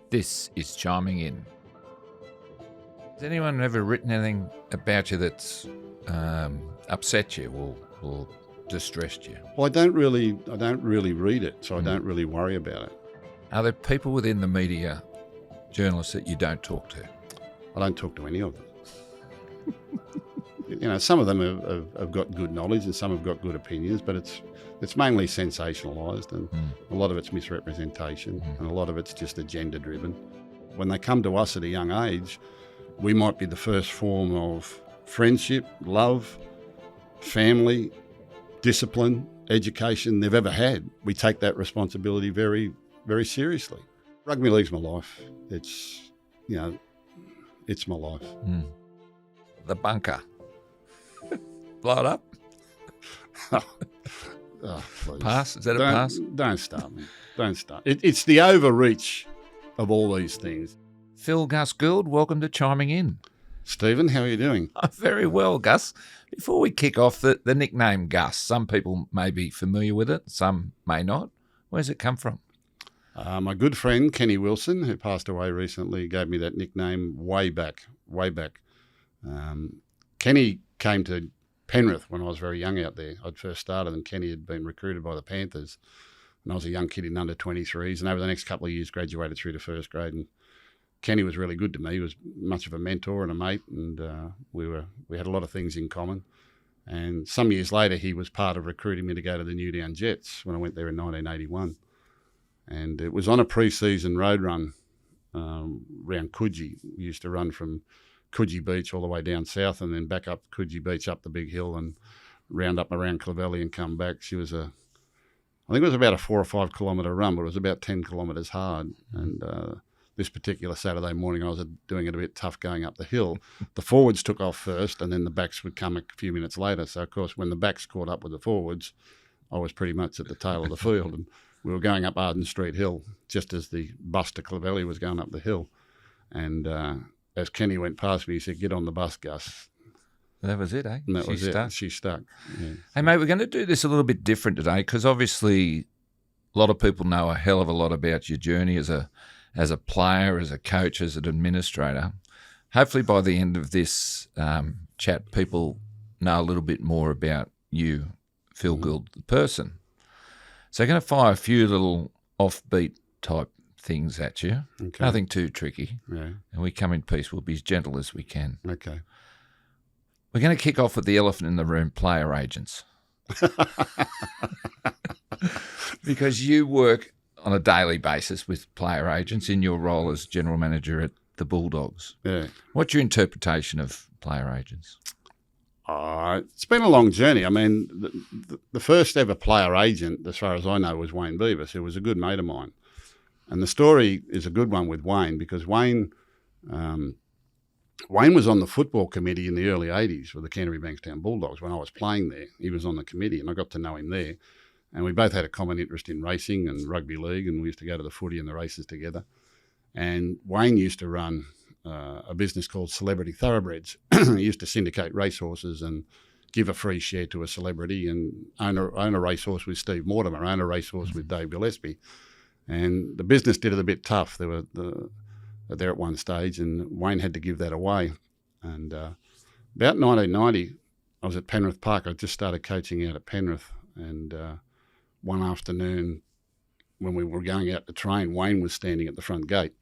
This is Chiming In. Has anyone ever written anything about you that's upset you or distressed you? Well, I don't really read it, so I don't really worry about it. Are there people within the media, journalists, that you don't talk to? I don't talk to any of them. Some of them have got good knowledge and some have got good opinions, but it's mainly sensationalised, and a lot of it's misrepresentation, and a lot of it's just agenda driven. When they come to us at a young age, we might be the first form of friendship, love, family, discipline, education they've ever had. We take that responsibility very, very seriously. Rugby league's my life. It's my life. The bunker. Blow it up? Oh, please. Pass? Is that a pass? Don't start, man. Don't start. It's the overreach of all these things. Phil Gus Gould, welcome to Chiming In. Stephen, how are you doing? I'm very well, Gus. Before we kick off, the nickname Gus, some people may be familiar with it, some may not. Where's it come from? My good friend, Kenny Wilson, who passed away recently, gave me that nickname way back. Kenny came to Penrith when I was very young out there. I'd first started, and Kenny had been recruited by the Panthers, and I was a young kid in under 23s, and over the next couple of years graduated through to first grade. And Kenny was really good to me. He was much of a mentor and a mate, and we had a lot of things in common. And some years later, he was part of recruiting me to go to the Newtown Jets when I went there in 1981. And it was on a pre-season road run around Coogee. We used to run from Coogee Beach all the way down south and then back up Coogee Beach up the big hill and round up around Clovelly and come back. I think it was about a 4 or 5 kilometre run, but it was about 10 kilometres hard. And this particular Saturday morning, I was doing it a bit tough going up the hill. The forwards took off first, and then the backs would come a few minutes later. So, of course, when the backs caught up with the forwards, I was pretty much at the tail of the field. And we were going up Arden Street Hill just as the bus to Clovelly was going up the hill. And as Kenny went past me, he said, "Get on the bus, Gus." That was it, eh? And that was it. She stuck. Yeah. Hey, mate, we're going to do this a little bit different today because obviously a lot of people know a hell of a lot about your journey as a player, as a coach, as an administrator. Hopefully by the end of this chat, people know a little bit more about you, Phil Gould, the person. So I'm going to fire a few little offbeat type things at you. Okay. Nothing too tricky. Yeah. And we come in peace. We'll be as gentle as we can. Okay. We're going to kick off with the elephant in the room, player agents. Because you work on a daily basis with player agents in your role as general manager at the Bulldogs. Yeah. What's your interpretation of player agents? It's been a long journey. I mean, the first ever player agent, as far as I know, was Wayne Beavis, who was a good mate of mine. And the story is a good one with Wayne because Wayne was on the football committee in the early 80s with the Canterbury Bankstown Bulldogs when I was playing there. He was on the committee and I got to know him there. And we both had a common interest in racing and rugby league, and we used to go to the footy and the races together. And Wayne used to run a business called Celebrity Thoroughbreds. He used to syndicate racehorses and give a free share to a celebrity and own a racehorse with Steve Mortimer, own a racehorse with Dave Gillespie. And the business did it a bit tough. They were there at one stage, and Wayne had to give that away. And about 1990, I was at Penrith Park. I just started coaching out at Penrith, and one afternoon when we were going out to train, Wayne was standing at the front gate,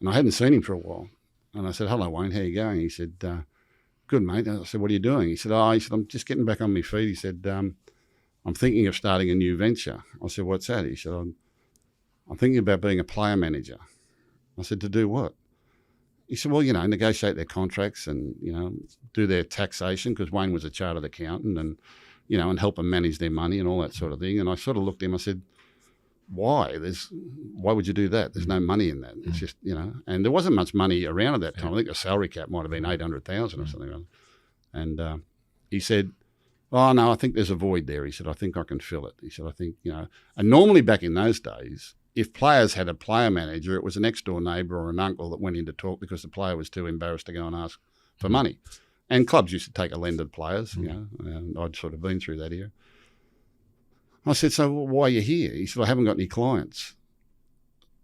and I hadn't seen him for a while. And I said, "Hello, Wayne, how you going?" He said, "Good, mate." I said, "What are you doing?" He said, "I'm just getting back on my feet." He said, "I'm thinking of starting a new venture." I said, "What's that?" He said, I'm thinking about being a player manager." I said, "To do what?" He said, "Well, negotiate their contracts and, do their taxation," because Wayne was a chartered accountant, and, and help them manage their money and all that sort of thing. And I sort of looked at him, I said, "Why? Why would you do that? There's no money in that." It's just, and there wasn't much money around at that time. I think the salary cap might have been 800,000 or something like that. And he said, "Oh, no, I think there's a void there." He said, "I think I can fill it." He said, "I think, and normally back in those days, if players had a player manager, it was a next door neighbour or an uncle that went in to talk because the player was too embarrassed to go and ask for money. And clubs used to take a lend to players, and I'd sort of been through that here. I said, "So why are you here?" He said, "I haven't got any clients."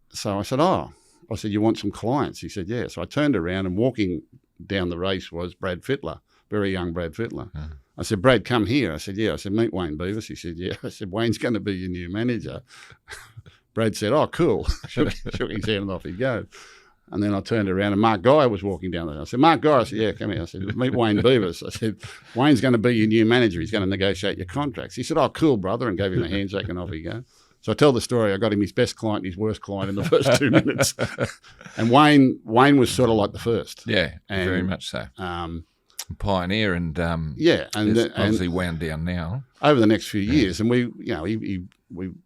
So I said, "Oh, I said, you want some clients? He said, yeah. So I turned around, and walking down the race was Brad Fittler, very young Brad Fittler. I said, Brad, come here. I said, yeah. I said, meet Wayne Beavis. He said, yeah. I said, Wayne's going to be your new manager. Brad said, oh, cool. shook his hand and off he'd go. And then I turned around, and Mark Guy was walking down there. I said, Mark Guy. I said, yeah, come here. I said, meet Wayne Beavis. I said, Wayne's going to be your new manager. He's going to negotiate your contracts. He said, oh, cool, brother, and gave him a handshake, and off he go. So I tell the story. I got him his best client and his worst client in the first 2 minutes. And Wayne was sort of like the first. Yeah, and, very much so. Pioneer and obviously wound down now over the next few years. And we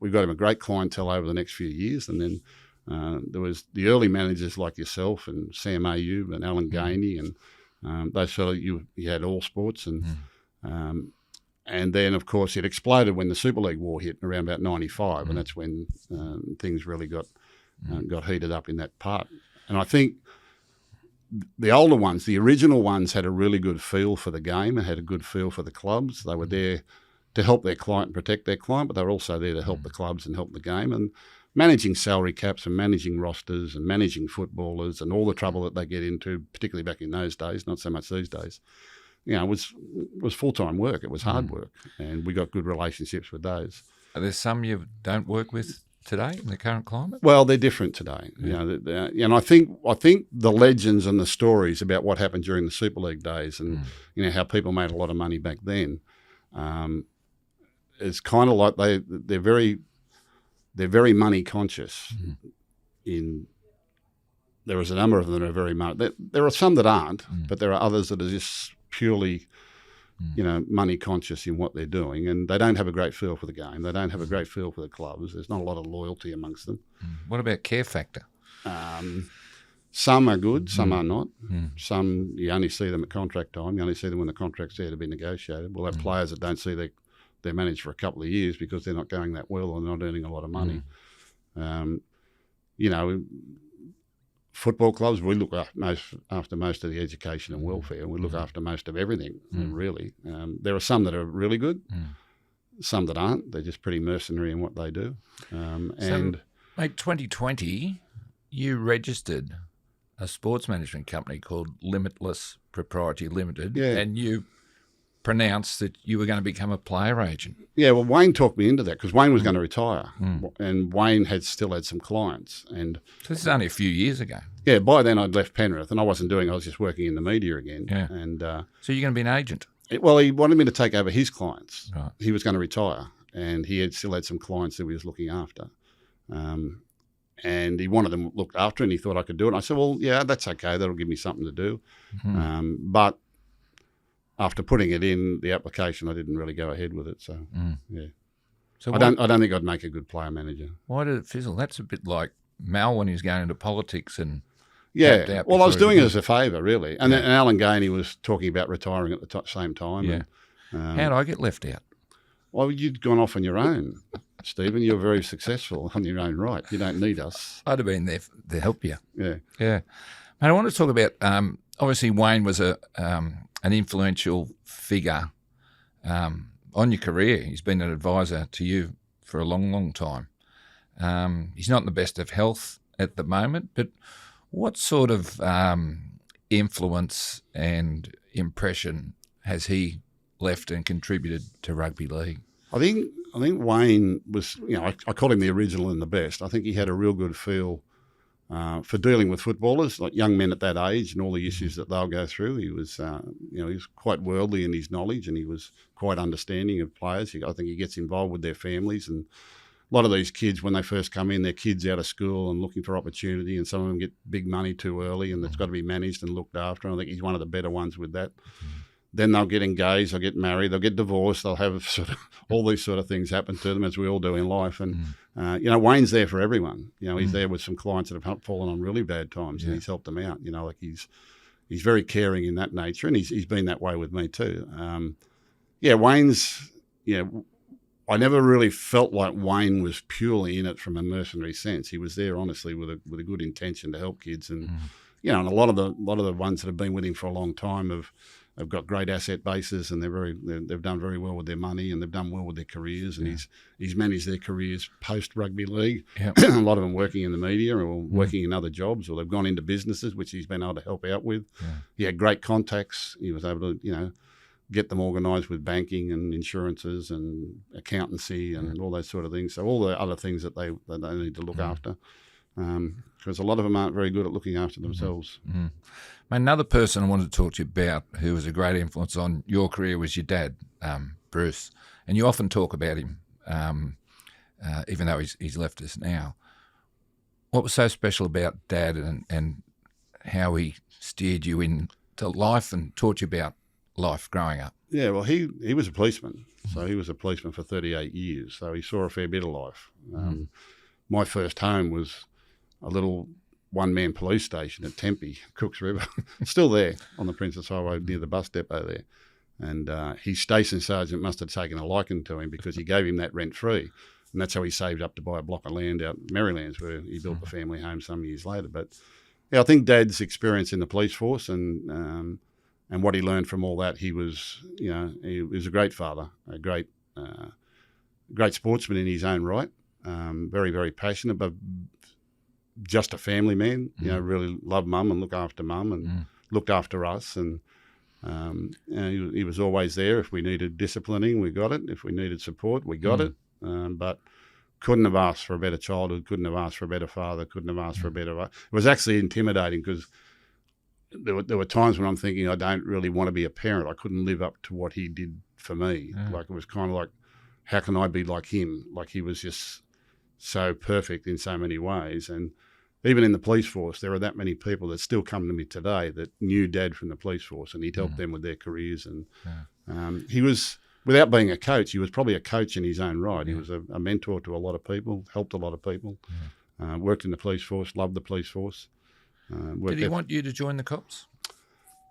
got him a great clientele over the next few years. And then there was the early managers like yourself and Sam Ayub and Alan Gainey and those sort of you had All Sports and then, of course, it exploded when the Super League war hit around about 95, and that's when things really got heated up in that part. And I think the older ones, the original ones, had a really good feel for the game and had a good feel for the clubs. They were there to help their client and protect their client, but they were also there to help the clubs and help the game. And managing salary caps and managing rosters and managing footballers and all the trouble that they get into, particularly back in those days, not so much these days, it was full-time work. It was hard work, and we got good relationships with those. Are there some you don't work with today in the current climate? Well, they're different today. And I think the legends and the stories about what happened during the Super League days and how people made a lot of money back then is kind of like they're very money conscious. There was a number of them that are very money. There are some that aren't, but there are others that are just purely, money conscious in what they're doing, and they don't have a great feel for the game. They don't have a great feel for the clubs. There's not a lot of loyalty amongst them. What about care factor? Some are good, some are not. Some you only see them at contract time. You only see them when the contract's there to be negotiated. We'll have players that don't see their manager for a couple of years because they're not going that well or not earning a lot of money. Football clubs, we look after most of the education and welfare, and we look after most of everything, really. There are some that are really good, some that aren't. They're just pretty mercenary in what they do. Mate, 2020, you registered a sports management company called Limitless Proprietary Limited, and you pronounced that you were going to become a player agent. Yeah, well, Wayne talked me into that because Wayne was going to retire, and Wayne still had some clients. And so this is only a few years ago. Yeah, by then I'd left Penrith, and I was just working in the media again. Yeah. And so you're going to be an agent? He wanted me to take over his clients. Right. He was going to retire, and he still had some clients that he was looking after. And he wanted them looked after, and he thought I could do it. And I said, well, yeah, that's okay. That'll give me something to do. But after putting it in the application, I didn't really go ahead with it. So, yeah. So I don't think I'd make a good player manager. Why did it fizzle? That's a bit like Mal when he was going into politics and yeah. Well, I was doing it as a favour, really. And Alan Gainey was talking about retiring at the same time. Yeah. And, how did I get left out? Well, you'd gone off on your own, Stephen. You're very successful on your own right. You don't need us. I'd have been there to help you. Yeah. Yeah. Mate, I want to talk about, obviously Wayne was an influential figure on your career. He's been an advisor to you for a long, long time. He's not in the best of health at the moment, but what sort of influence and impression has he left and contributed to rugby league? I think Wayne was, I call him the original and the best. I think he had a real good feel for dealing with footballers, like young men at that age, and all the issues that they'll go through. He was, he was quite worldly in his knowledge, and he was quite understanding of players. I think he gets involved with their families, and a lot of these kids, when they first come in, they're kids out of school and looking for opportunity, and some of them get big money too early, and it's got to be managed and looked after. And I think he's one of the better ones with that. Then they'll get engaged, they'll get married, they'll get divorced, they'll have sort of all these sort of things happen to them, as we all do in life. And, Wayne's there for everyone. He's there with some clients that have fallen on really bad times, and he's helped them out. He's very caring in that nature, and he's been that way with me too. Wayne's, I never really felt like Wayne was purely in it from a mercenary sense. He was there honestly with a good intention to help kids, and and a lot of the ones that have been with him for a long time have they've got great asset bases, and they've done very well with their money, and they've done well with their careers. And he's managed their careers post rugby league. Yep. A lot of them working in the media or working in other jobs, or they've gone into businesses, which he's been able to help out with. Yeah. He had great contacts. He was able to, get them organised with banking and insurances and accountancy and all those sort of things. So all the other things that they need to look after, because a lot of them aren't very good at looking after themselves. Another person I wanted to talk to you about who was a great influence on your career was your dad, Bruce, and you often talk about him, even though he's left us now. What was so special about Dad and how he steered you into life and taught you about life growing up? Yeah, well, he was a policeman. So he was a policeman for 38 years. So he saw a fair bit of life. My first home was a little one-man police station at Tempe, Cooks River, still there on the Princess Highway near the bus depot there. And his station sergeant must have taken a liking to him because he gave him that rent-free. And that's how he saved up to buy a block of land out in Marylands, where he built the family home some years later. But yeah, I think Dad's experience in the police force and what he learned from all that, he was a great father, a great sportsman in his own right, very, very passionate, but just a family man, really loved Mum and looked after Mum and looked after us. And he was always there. If we needed disciplining, we got it. If we needed support, we got it. But couldn't have asked for a better childhood, couldn't have asked for a better father, couldn't have asked for a better... It was actually intimidating because there were times when I'm thinking I don't really want to be a parent. I couldn't live up to what he did for me. Like, it was kind of like, how can I be like him? Like, he was just so perfect in so many ways. And even in the police force, there are that many people that still come to me today that knew Dad from the police force, and he'd helped them with their careers. And he was... Without being a coach, he was probably a coach in his own right. He was a mentor to a lot of people, helped a lot of people, worked in the police force, loved the police force. Did he want you to join the cops?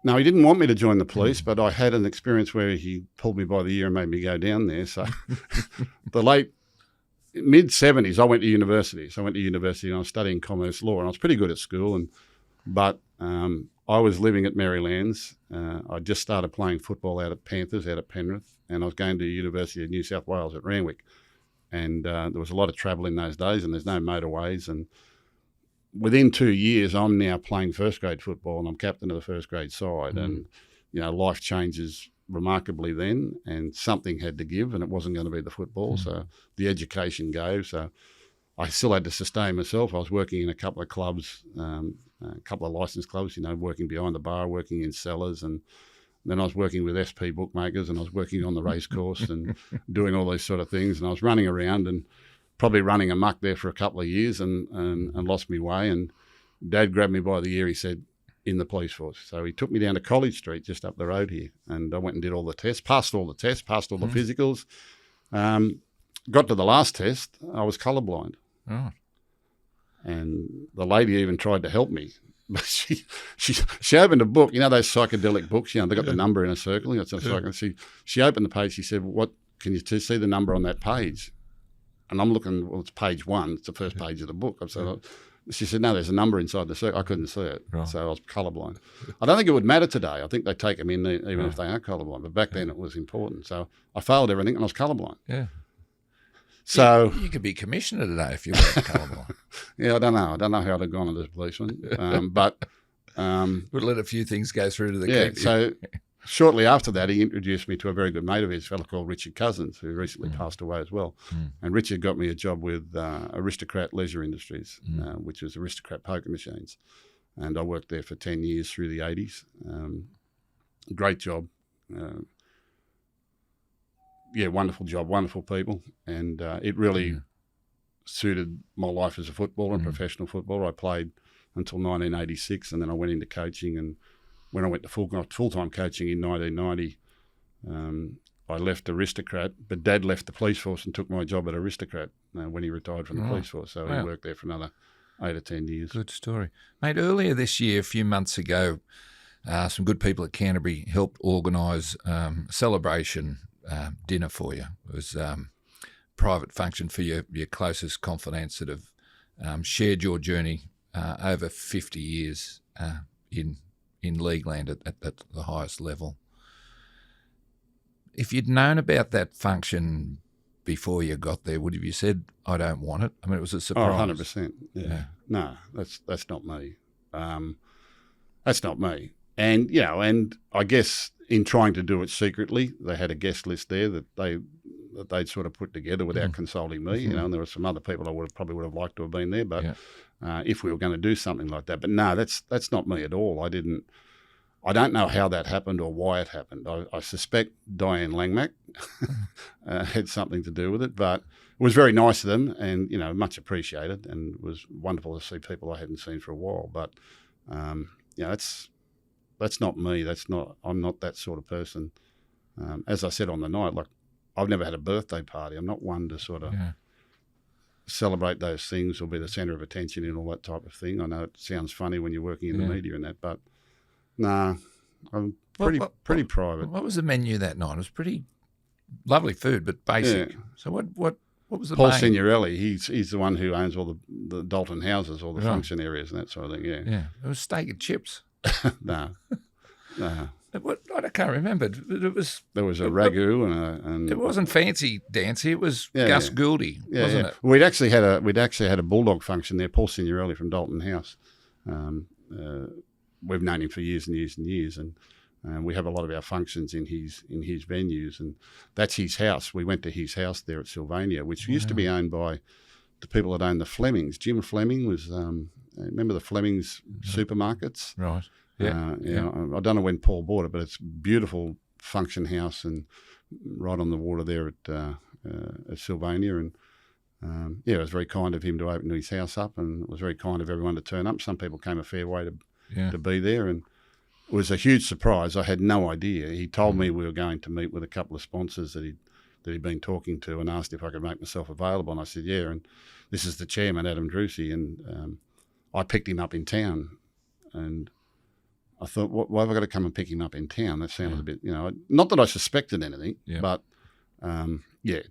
No, he didn't want me to join the police, but I had an experience where he pulled me by the ear and made me go down there. So the late mid-70s, I went to university. So I went to university and I was studying commerce law, and I was pretty good at school. But I was living at Marylands. I just started playing football out at Panthers, out at Penrith, and I was going to the University of New South Wales at Randwick. And there was a lot of travel in those days, and there's no motorways. And within 2 years, I'm now playing first grade football, and I'm captain of the first grade side. And, life changes remarkably then, and something had to give, and it wasn't going to be the football. So the education gave. So I still had to sustain myself. I was working in a couple of clubs, a couple of licensed clubs, working behind the bar, working in cellars, and then I was working with SP bookmakers, and I was working on the race course and doing all these sort of things. And I was running around and probably running amok there for a couple of years and lost my way. And Dad grabbed me by the ear. He said, in the police force. So he took me down to College Street, just up the road here. And I went and did all the tests, passed all the physicals. Got to the last test, I was colourblind. Oh. And the lady even tried to help me. But she opened a book, those psychedelic books, they got the number in a circle. She opened the page, she said, what, can you see the number on that page? And I'm looking, well, it's page 1, it's the first page of the book. She said, no, there's a number inside the circle. I couldn't see it, so I was colourblind. I don't think it would matter today. I think they take them in even if they are colourblind, but back then it was important. So I failed everything and I was colourblind. Yeah. So you could be commissioner today if you weren't colourblind. Yeah, I don't know. I don't know how I'd have gone as a policeman, but would let a few things go through to the so shortly after that, he introduced me to a very good mate of his, a fellow called Richard Cousins, who recently passed away as well. And Richard got me a job with Aristocrat Leisure Industries, which was Aristocrat poker machines, and I worked there for 10 years through the 80s. Great job. Wonderful job, wonderful people, and it really suited my life as a footballer and professional footballer. I played until 1986, and then I went into coaching. And when I went to full-time coaching in 1990, I left Aristocrat, but Dad left the police force and took my job at Aristocrat when he retired from the police force. So he worked there for another 8 or 10 years. Good story. Mate, earlier this year, a few months ago, some good people at Canterbury helped organise a celebration dinner for you. It was a private function for your closest confidants that have shared your journey over 50 years in league land at the highest level. if you'd known about that function before you got there, would have you said, I don't want it? I mean, it was a surprise. 100%. Yeah. No, that's not me. That's not me. And, and I guess in trying to do it secretly, they had a guest list there that they'd sort of put together without consulting me, and there were some other people I probably would have liked to have been there, but if we were going to do something like that. But no, that's not me at all. I don't know how that happened or why it happened. I suspect Diane Langmack had something to do with it, but it was very nice of them and, much appreciated, and it was wonderful to see people I hadn't seen for a while. But, that's not me. I'm not that sort of person. As I said on the night, like, I've never had a birthday party. I'm not one to sort of celebrate those things or be the centre of attention and all that type of thing. I know it sounds funny when you're working in the media and that, but nah, I'm pretty private. What was the menu that night? It was pretty lovely food, but basic. Yeah. So what was the Paul main? Signorelli, he's the one who owns all the Dalton houses, all the function areas and that sort of thing, Yeah, it was steak and chips. No. I can't remember. It was. There was a ragu and it wasn't fancy dancy. It was Gus Gouldy, wasn't it? We'd actually had a bulldog function there. Paul Signorelli from Dalton House. We've known him for years and years and years, and we have a lot of our functions in his venues, and that's his house. We went to his house there at Sylvania, which used to be owned by the people that owned the Flemings. Jim Fleming was. Remember the Flemings supermarkets? Right. Yeah. I don't know when Paul bought it, but it's a beautiful function house and right on the water there at Sylvania. And it was very kind of him to open his house up, and it was very kind of everyone to turn up. Some people came a fair way to be there, and it was a huge surprise. I had no idea. He told me we were going to meet with a couple of sponsors that he'd been talking to, and asked if I could make myself available. And I said, yeah. And this is the chairman, Adam Drucey, and I picked him up in town, and I thought, why have I got to come and pick him up in town? That sounded a bit, not that I suspected anything, but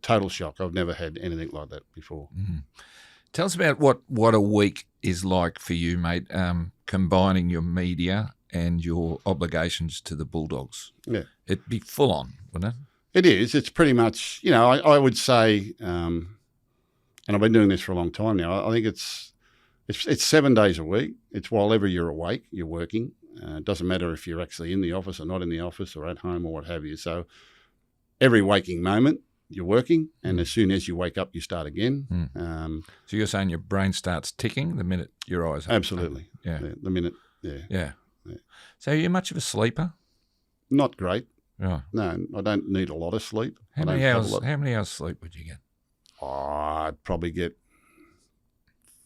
total shock. I've never had anything like that before. Mm-hmm. Tell us about what a week is like for you, mate, combining your media and your obligations to the Bulldogs. Yeah. It'd be full on, wouldn't it? It is. It's pretty much, I would say, and I've been doing this for a long time now, I think it's 7 days a week. It's while ever you're awake, you're working. It doesn't matter if you're actually in the office or not in the office or at home or what have you. So every waking moment, you're working, and as soon as you wake up, you start again. So you're saying your brain starts ticking the minute your eyes open? Absolutely. Yeah. The minute, yeah. So are you much of a sleeper? Not great. Right. No, I don't need a lot of sleep. How many hours sleep would you get? I'd probably get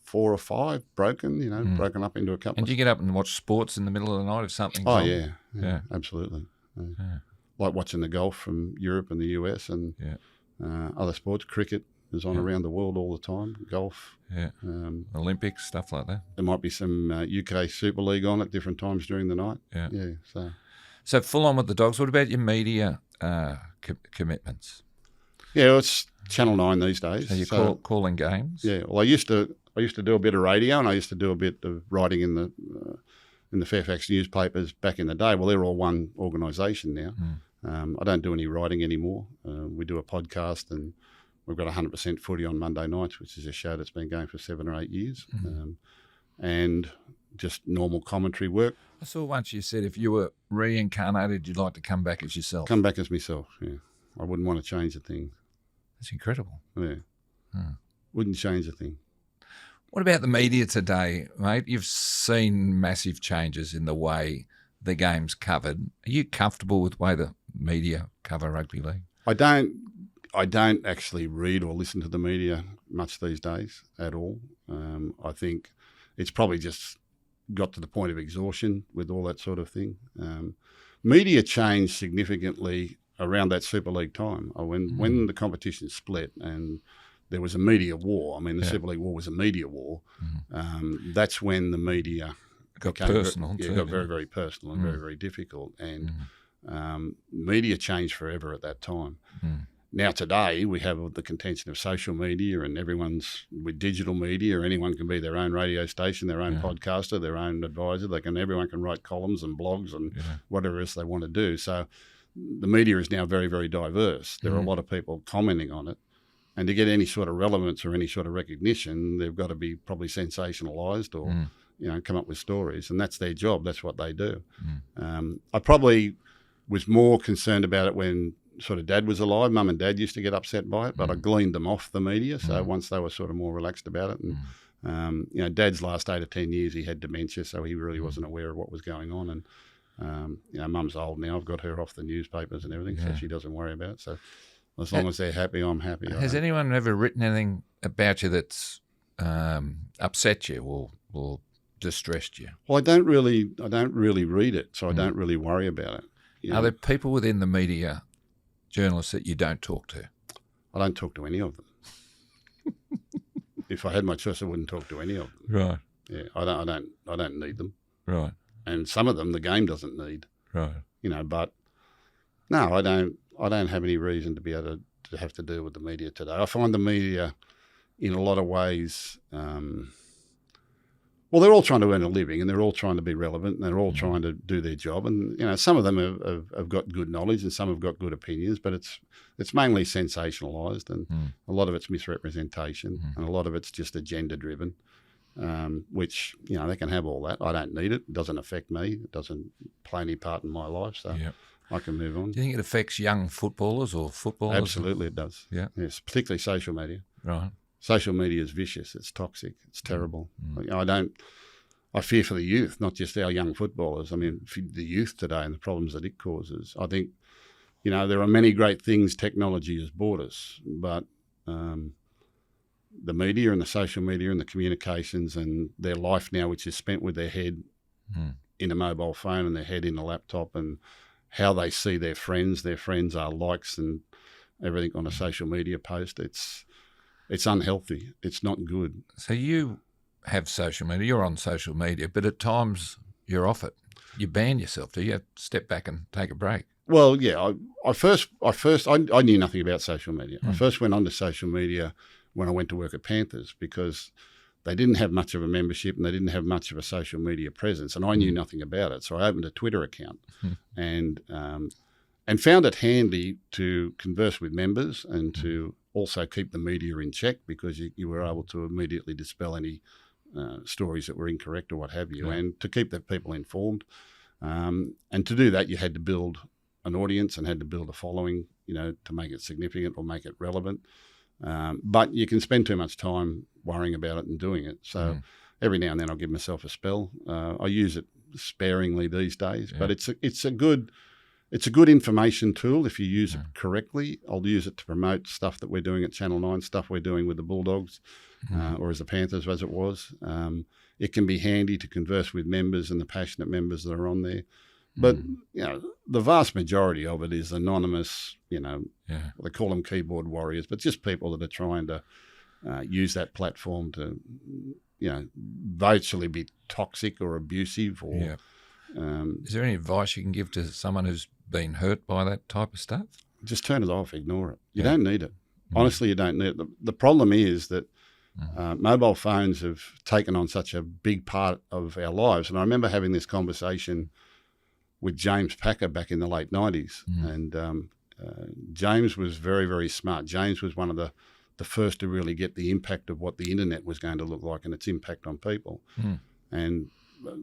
4 or 5 broken, broken up into a couple. And do you get up and watch sports in the middle of the night if something's on? Yeah, absolutely. Yeah. Like watching the golf from Europe and the US and other sports. Cricket is on around the world all the time. Golf. Yeah. Olympics, stuff like that. There might be some UK Super League on at different times during the night. Yeah. Yeah. So full on with the Dogs. What about your media commitments? Yeah, it's Channel 9 these days. So you're calling games? Yeah. Well, I used to do a bit of radio, and I used to do a bit of writing in the Fairfax newspapers back in the day. Well, they're all one organisation now. I don't do any writing anymore. We do a podcast, and we've got 100% Footy on Monday nights, which is a show that's been going for 7 or 8 years, and just normal commentary work. I saw once you said if you were reincarnated, you'd like to come back as yourself. Come back as myself, yeah. I wouldn't want to change a thing. That's incredible. Yeah. Wouldn't change a thing. What about the media today, mate? You've seen massive changes in the way the game's covered. Are you comfortable with the way the media cover rugby league? I don't actually read or listen to the media much these days at all. I think it's probably just got to the point of exhaustion with all that sort of thing. Media changed significantly around that Super League time. When the competition split and there was a media war. I mean, the Super League war was a media war. That's when the media got personal. It got very, very personal and very, very difficult. And media changed forever at that time. Now today we have the contention of social media, and everyone's with digital media. Anyone can be their own radio station, their own podcaster, their own advisor. Everyone can write columns and blogs and whatever else they want to do. So the media is now very, very diverse. There are a lot of people commenting on it. And to get any sort of relevance or any sort of recognition, they've got to be probably sensationalised or, come up with stories. And that's their job. That's what they do. I probably was more concerned about it when sort of Dad was alive. Mum and Dad used to get upset by it, but I gleaned them off the media. So once they were sort of more relaxed about it. And, Dad's last 8 or 10 years, he had dementia, so he really wasn't aware of what was going on. And, Mum's old now. I've got her off the newspapers and everything, so she doesn't worry about it. So as long as they're happy, I'm happy. Has anyone ever written anything about you that's upset you or distressed you? Well, I don't really read it, so I don't really worry about it. Are there people within the media, journalists, that you don't talk to? I don't talk to any of them. If I had my choice, I wouldn't talk to any of them. Right. Yeah, I don't need them. Right. And some of them the game doesn't need. Right. But no, I don't have any reason to be able to have to deal with the media today. I find the media, in a lot of ways, they're all trying to earn a living and they're all trying to be relevant and they're all trying to do their job. And, some of them have got good knowledge and some have got good opinions, but it's mainly sensationalised and a lot of it's misrepresentation and a lot of it's just agenda-driven, which, they can have all that. I don't need it. It doesn't affect me. It doesn't play any part in my life, so I can move on. Do you think it affects young footballers or footballers? Absolutely it does. Yeah. Yes, particularly social media. Right. Social media is vicious. It's toxic. It's terrible. I fear for the youth, not just our young footballers. I mean, for the youth today and the problems that it causes. I think, there are many great things technology has brought us, but the media and the social media and the communications and their life now, which is spent with their head in a mobile phone and their head in a laptop, and how they see their friends are likes and everything on a social media post. It's unhealthy. It's not good. So you have social media, you're on social media, but at times you're off it. You ban yourself. Do you have to step back and take a break? Well, yeah. I knew nothing about social media. I first went onto social media when I went to work at Panthers because they didn't have much of a membership and they didn't have much of a social media presence, and I knew nothing about it. So I opened a Twitter account and found it handy to converse with members and to also keep the media in check because you were able to immediately dispel any stories that were incorrect or what have you, and to keep the people informed. And to do that, you had to build an audience and had to build a following, to make it significant or make it relevant. But you can spend too much time worrying about it and doing it. So every now and then I'll give myself a spell. I use it sparingly these days, but it's a good information tool if you use it correctly. I'll use it to promote stuff that we're doing at Channel 9, stuff we're doing with the Bulldogs, or as the Panthers as it was. It can be handy to converse with members and the passionate members that are on there. But, the vast majority of it is anonymous, they call them keyboard warriors, but just people that are trying to use that platform to, virtually be toxic or abusive or... Is there any advice you can give to someone who's been hurt by that type of stuff? Just turn it off, ignore it. You don't need it. Honestly, you don't need it. The problem is that mobile phones have taken on such a big part of our lives. And I remember having this conversation with James Packer back in the late 90s. And James was very, very smart. James was one of the first to really get the impact of what the internet was going to look like and its impact on people. And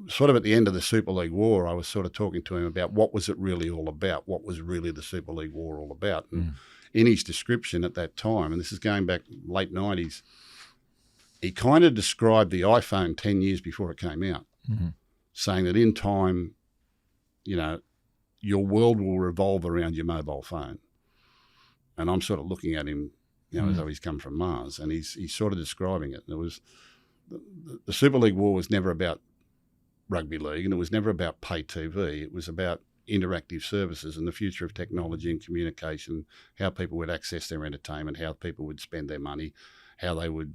sort of at the end of the Super League War, I was sort of talking to him about what was it really all about? What was really the Super League War all about? And in his description at that time, and this is going back late 90s, he kind of described the iPhone 10 years before it came out, saying that in time, your world will revolve around your mobile phone. And I'm sort of looking at him, as though he's come from Mars, and he's sort of describing it. And it was the Super League War was never about rugby league, and it was never about pay TV. It was about interactive services and the future of technology and communication, how people would access their entertainment, how people would spend their money, how they would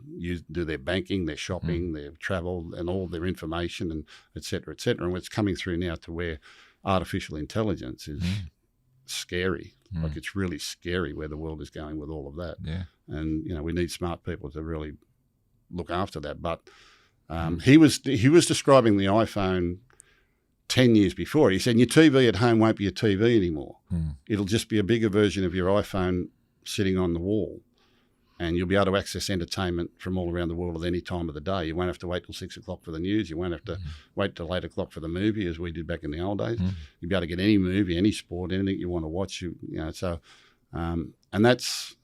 do their banking, their shopping, their travel, and all their information, and et cetera, et cetera. And it's coming through now to where artificial intelligence is scary. Like, it's really scary where the world is going with all of that. Yeah. And, we need smart people to really look after that. But he was describing the iPhone 10 years before. He said, your TV at home won't be a TV anymore. It'll just be a bigger version of your iPhone sitting on the wall. And you'll be able to access entertainment from all around the world at any time of the day. You won't have to wait till 6 o'clock for the news. You won't have to wait till 8 o'clock for the movie, as we did back in the old days. You'll be able to get any movie, any sport, anything you want to watch. And that's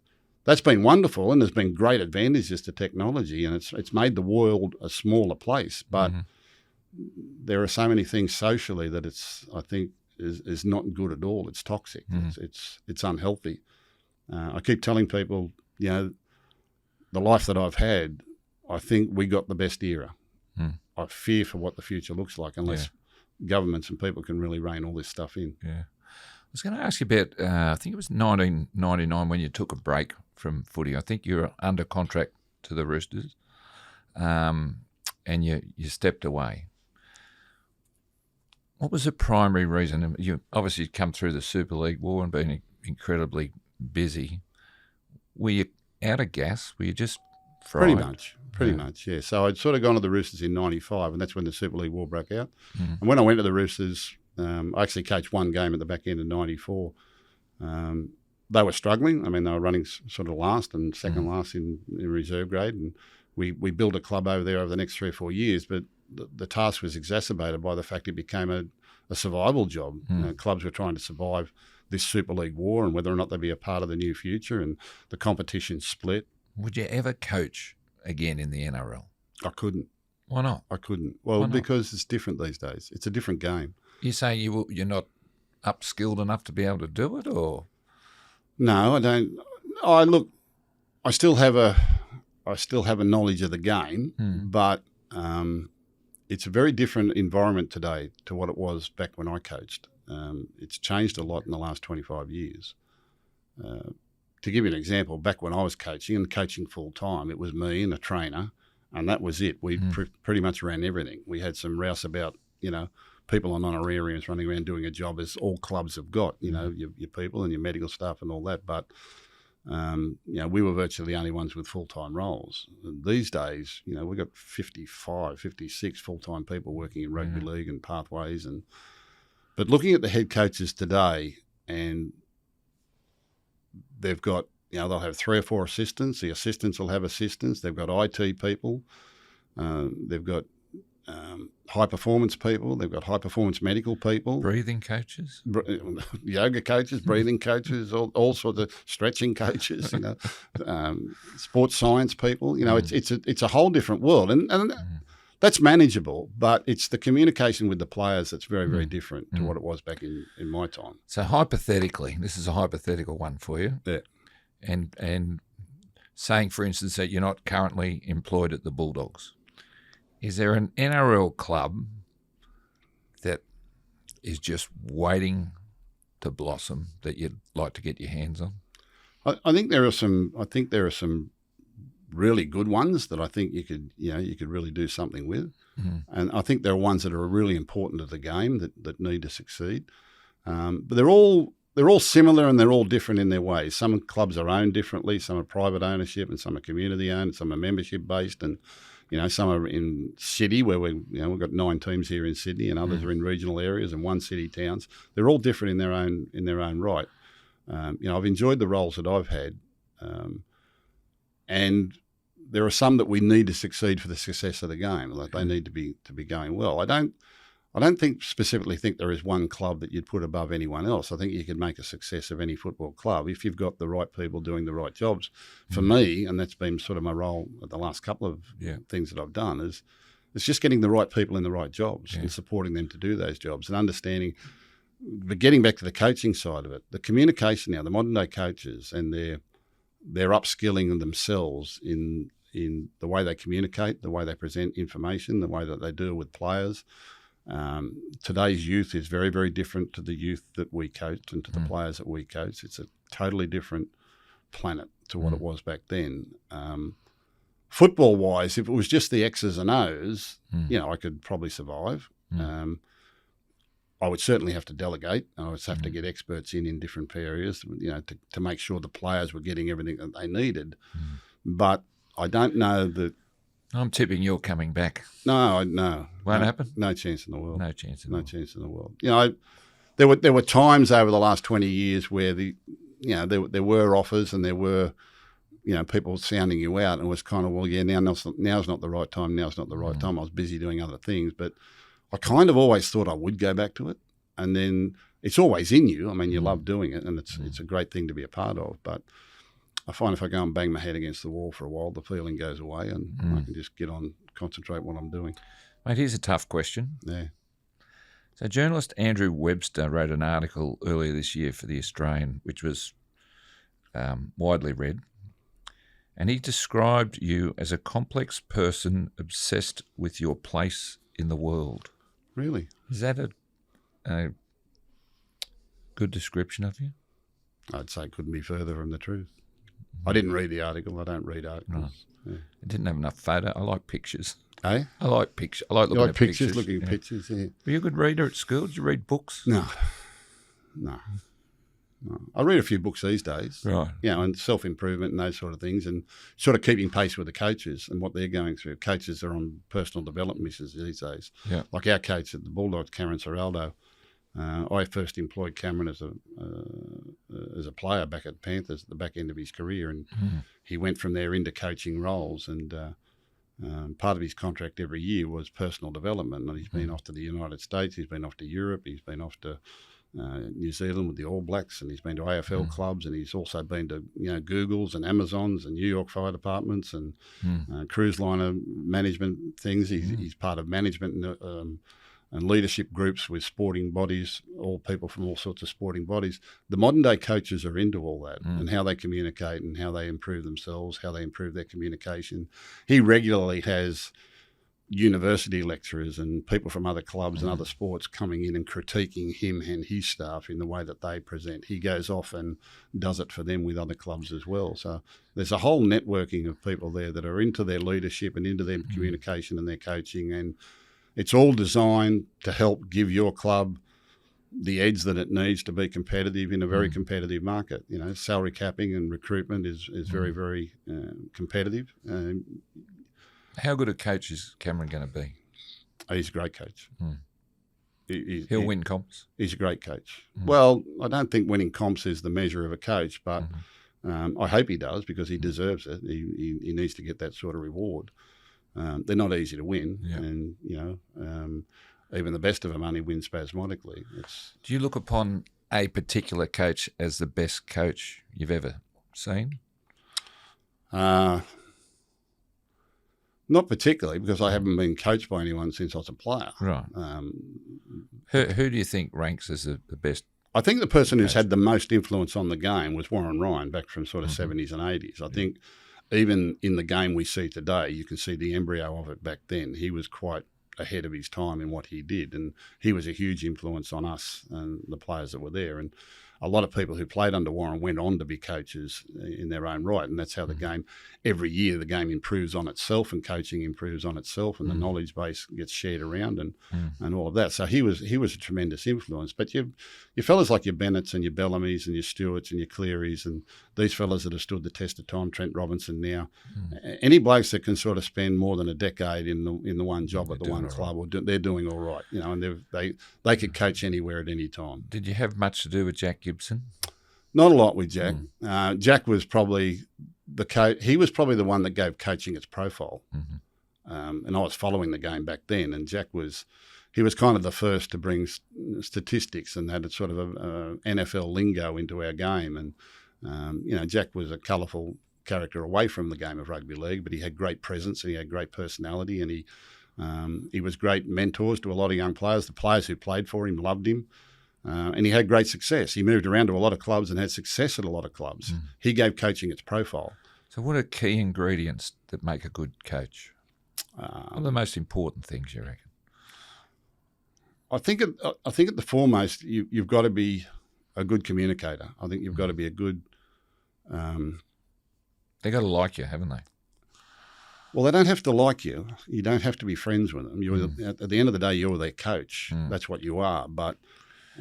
been wonderful, and there's been great advantages to technology, and it's made the world a smaller place. But there are so many things socially that I think is not good at all. It's toxic. It's unhealthy. I keep telling people, the life that I've had, I think we got the best era. I fear for what the future looks like unless governments and people can really rein all this stuff in. Yeah. I was going to ask you about, I think it was 1999 when you took a break from footy. I think you were under contract to the Roosters and you stepped away. What was the primary reason? You obviously come through the Super League war and been incredibly busy. Were you out of gas? Were you just fried? Pretty much, yeah. So I'd sort of gone to the Roosters in 95, and that's when the Super League war broke out. And when I went to the Roosters, I actually coached one game at the back end of 94. They were struggling. I mean, they were running sort of last and second last in reserve grade, and we built a club over there over the next 3 or 4 years, but the task was exacerbated by the fact it became a survival job. Clubs were trying to survive this Super League war and whether or not they'd be a part of the new future, and the competition split. Would you ever coach again in the NRL? I couldn't. Why not? I couldn't. Well, because it's different these days. It's a different game. You say you're not upskilled enough to be able to do it, or? No, I don't. I still have a knowledge of the game, but it's a very different environment today to what it was back when I coached. It's changed a lot in the last 25 years. To give you an example, back when I was coaching full time, it was me and a trainer, and that was it. We pretty much ran everything. We had some rouse about, people on honorariums running around doing a job, as all clubs have got, your people and your medical staff and all that. But, we were virtually the only ones with full-time roles. And these days, we've got 55, 56 full-time people working in rugby league and pathways. But looking at the head coaches today, and they've got, they'll have 3 or 4 assistants. The assistants will have assistants. They've got IT people. They've got high-performance people. They've got high-performance medical people. Breathing coaches? Yoga coaches, breathing coaches, all sorts of stretching coaches, sports science people. It's a whole different world. And that's manageable, but it's the communication with the players that's very, very different to what it was back in my time. So hypothetically, this is a hypothetical one for you. Yeah. And saying, for instance, that you're not currently employed at the Bulldogs. Is there an NRL club that is just waiting to blossom that you'd like to get your hands on? I think there are some really good ones that I think you could really do something with, and I think there are ones that are really important to the game that need to succeed. But they're all similar and they're all different in their ways. Some clubs are owned differently. Some are private ownership, and some are community owned. Some are membership based, and some are in city where we've got 9 teams here in Sydney, and others are in regional areas and one city towns. They're all different in their own right. I've enjoyed the roles that I've had, and there are some that we need to succeed for the success of the game. Like they need to be going well. I don't specifically think there is one club that you'd put above anyone else. I think you could make a success of any football club if you've got the right people doing the right jobs. For me, and that's been sort of my role at the last couple of things that I've done, is it's just getting the right people in the right jobs and supporting them to do those jobs and understanding. But getting back to the coaching side of it, the communication now, the modern day coaches and their upskilling themselves in the way they communicate, the way they present information, the way that they deal with players. Today's youth is very, very different to the youth that we coached and to the players that we coached. It's a totally different planet to what it was back then. Football-wise, if it was just the X's and O's, I could probably survive. I would certainly have to delegate. I would have to get experts in different areas, to make sure the players were getting everything that they needed. But I don't know that I'm tipping you're coming back. No. Won't happen? No chance in the world. No chance in the No world. chance in the world. You know, there were times over the last 20 years where there were offers and there were, people sounding you out, and it was kind of, well, yeah, now's not the right time. Now's not the right time. I was busy doing other things, but I kind of always thought I would go back to it, and then it's always in you. I mean, you love doing it, and it's a great thing to be a part of. But I find if I go and bang my head against the wall for a while, the feeling goes away, and I can just get on, concentrate what I'm doing. Mate, here's a tough question. Yeah. So journalist Andrew Webster wrote an article earlier this year for The Australian, which was widely read, and he described you as a complex person obsessed with your place in the world. Really? Is that a good description of you? I'd say it couldn't be further from the truth. I didn't read the article. I don't read articles. Right. Yeah. It didn't have enough photo. I like pictures. Eh? I like pictures. I like looking at pictures. Looking at pictures, yeah. Were you a good reader at school? Did you read books? No. I read a few books these days. Right. And self-improvement and those sort of things, and sort of keeping pace with the coaches and what they're going through. Coaches are on personal development missions these days. Yeah. Like our coach at the Bulldogs, Cameron Ciraldo. I first employed Cameron as a player back at Panthers at the back end of his career, and he went from there into coaching roles, and part of his contract every year was personal development. And he's been off to the United States, he's been off to Europe, he's been off to New Zealand with the All Blacks, and he's been to AFL clubs, and he's also been to Googles and Amazons and New York Fire Departments and cruise liner management things. He's part of management and leadership groups with sporting bodies, all people from all sorts of sporting bodies. The modern day coaches are into all that and how they communicate and how they improve themselves, how they improve their communication. He regularly has university lecturers and people from other clubs and other sports coming in and critiquing him and his staff in the way that they present. He goes off and does it for them with other clubs as well. So there's a whole networking of people there that are into their leadership and into their communication and their coaching, and it's all designed to help give your club the edge that it needs to be competitive in a very competitive market. Salary capping and recruitment is very, very competitive. How good a coach is Cameron going to be? He's a great coach. He'll win comps. He's a great coach. Well, I don't think winning comps is the measure of a coach, but I hope he does, because he deserves it. He needs to get that sort of reward. They're not easy to win, and even the best of them only win spasmodically. Do you look upon a particular coach as the best coach you've ever seen? Not particularly, because I haven't been coached by anyone since I was a player. Right. Who do you think ranks as the best? I think the person who's had the most influence on the game was Warren Ryan, back from sort of 70s and 80s. I think even in the game we see today, you can see the embryo of it back then. He was quite ahead of his time in what he did, and he was a huge influence on us and the players that were there. And a lot of people who played under Warren went on to be coaches in their own right, and that's how the game, every year the game improves on itself, and coaching improves on itself, and the knowledge base gets shared around, and all of that. So he was a tremendous influence. But your fellas like your Bennetts and your Bellamys and your Stewarts and your Clearys and these fellas that have stood the test of time, Trent Robinson now, any blokes that can sort of spend more than a decade in the one job at the one club, they're doing all right, and they could coach anywhere at any time. Did you have much to do with Jack Gibson? Not a lot with Jack. Jack was probably the coach. He was probably the one that gave coaching its profile. And I was following the game back then. And Jack was kind of the first to bring statistics and that sort of a NFL lingo into our game. And Jack was a colourful character away from the game of rugby league, but he had great presence and he had great personality, and he was great mentors to a lot of young players. The players who played for him loved him. And he had great success. He moved around to a lot of clubs and had success at a lot of clubs. He gave coaching its profile. So what are key ingredients that make a good coach? What are the most important things, you reckon? I think at the foremost, you've got to be a good communicator. I think you've got to be a good... They've got to like you, haven't they? Well, they don't have to like you. You don't have to be friends with them. At the end of the day, you're their coach. That's what you are. But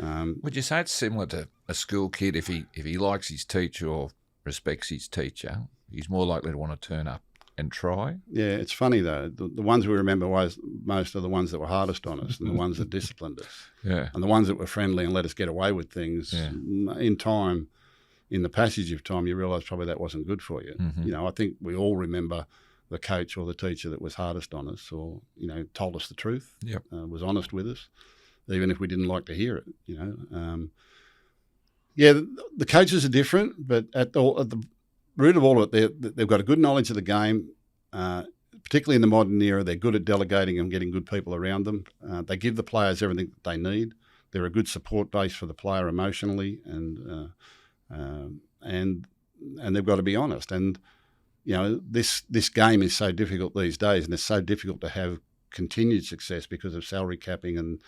would you say it's similar to a school kid? If he likes his teacher or respects his teacher, he's more likely to want to turn up and try. Yeah, it's funny though. The ones we remember was most are the ones that were hardest on us, and the ones that disciplined us, Yeah. and the ones that were friendly and let us get away with things. Yeah. In time, in the passage of time, you realise probably that wasn't good for you. You know, I think we all remember the coach or the teacher that was hardest on us, or told us the truth. Yep. Was honest with us, even if we didn't like to hear it. Yeah, the coaches are different, but at the root of all of it, they've got a good knowledge of the game, particularly in the modern era. They're good at delegating and getting good people around them. They give the players everything that they need. They're a good support base for the player emotionally, and they've got to be honest. And this game is so difficult these days, and it's so difficult to have continued success because of salary capping and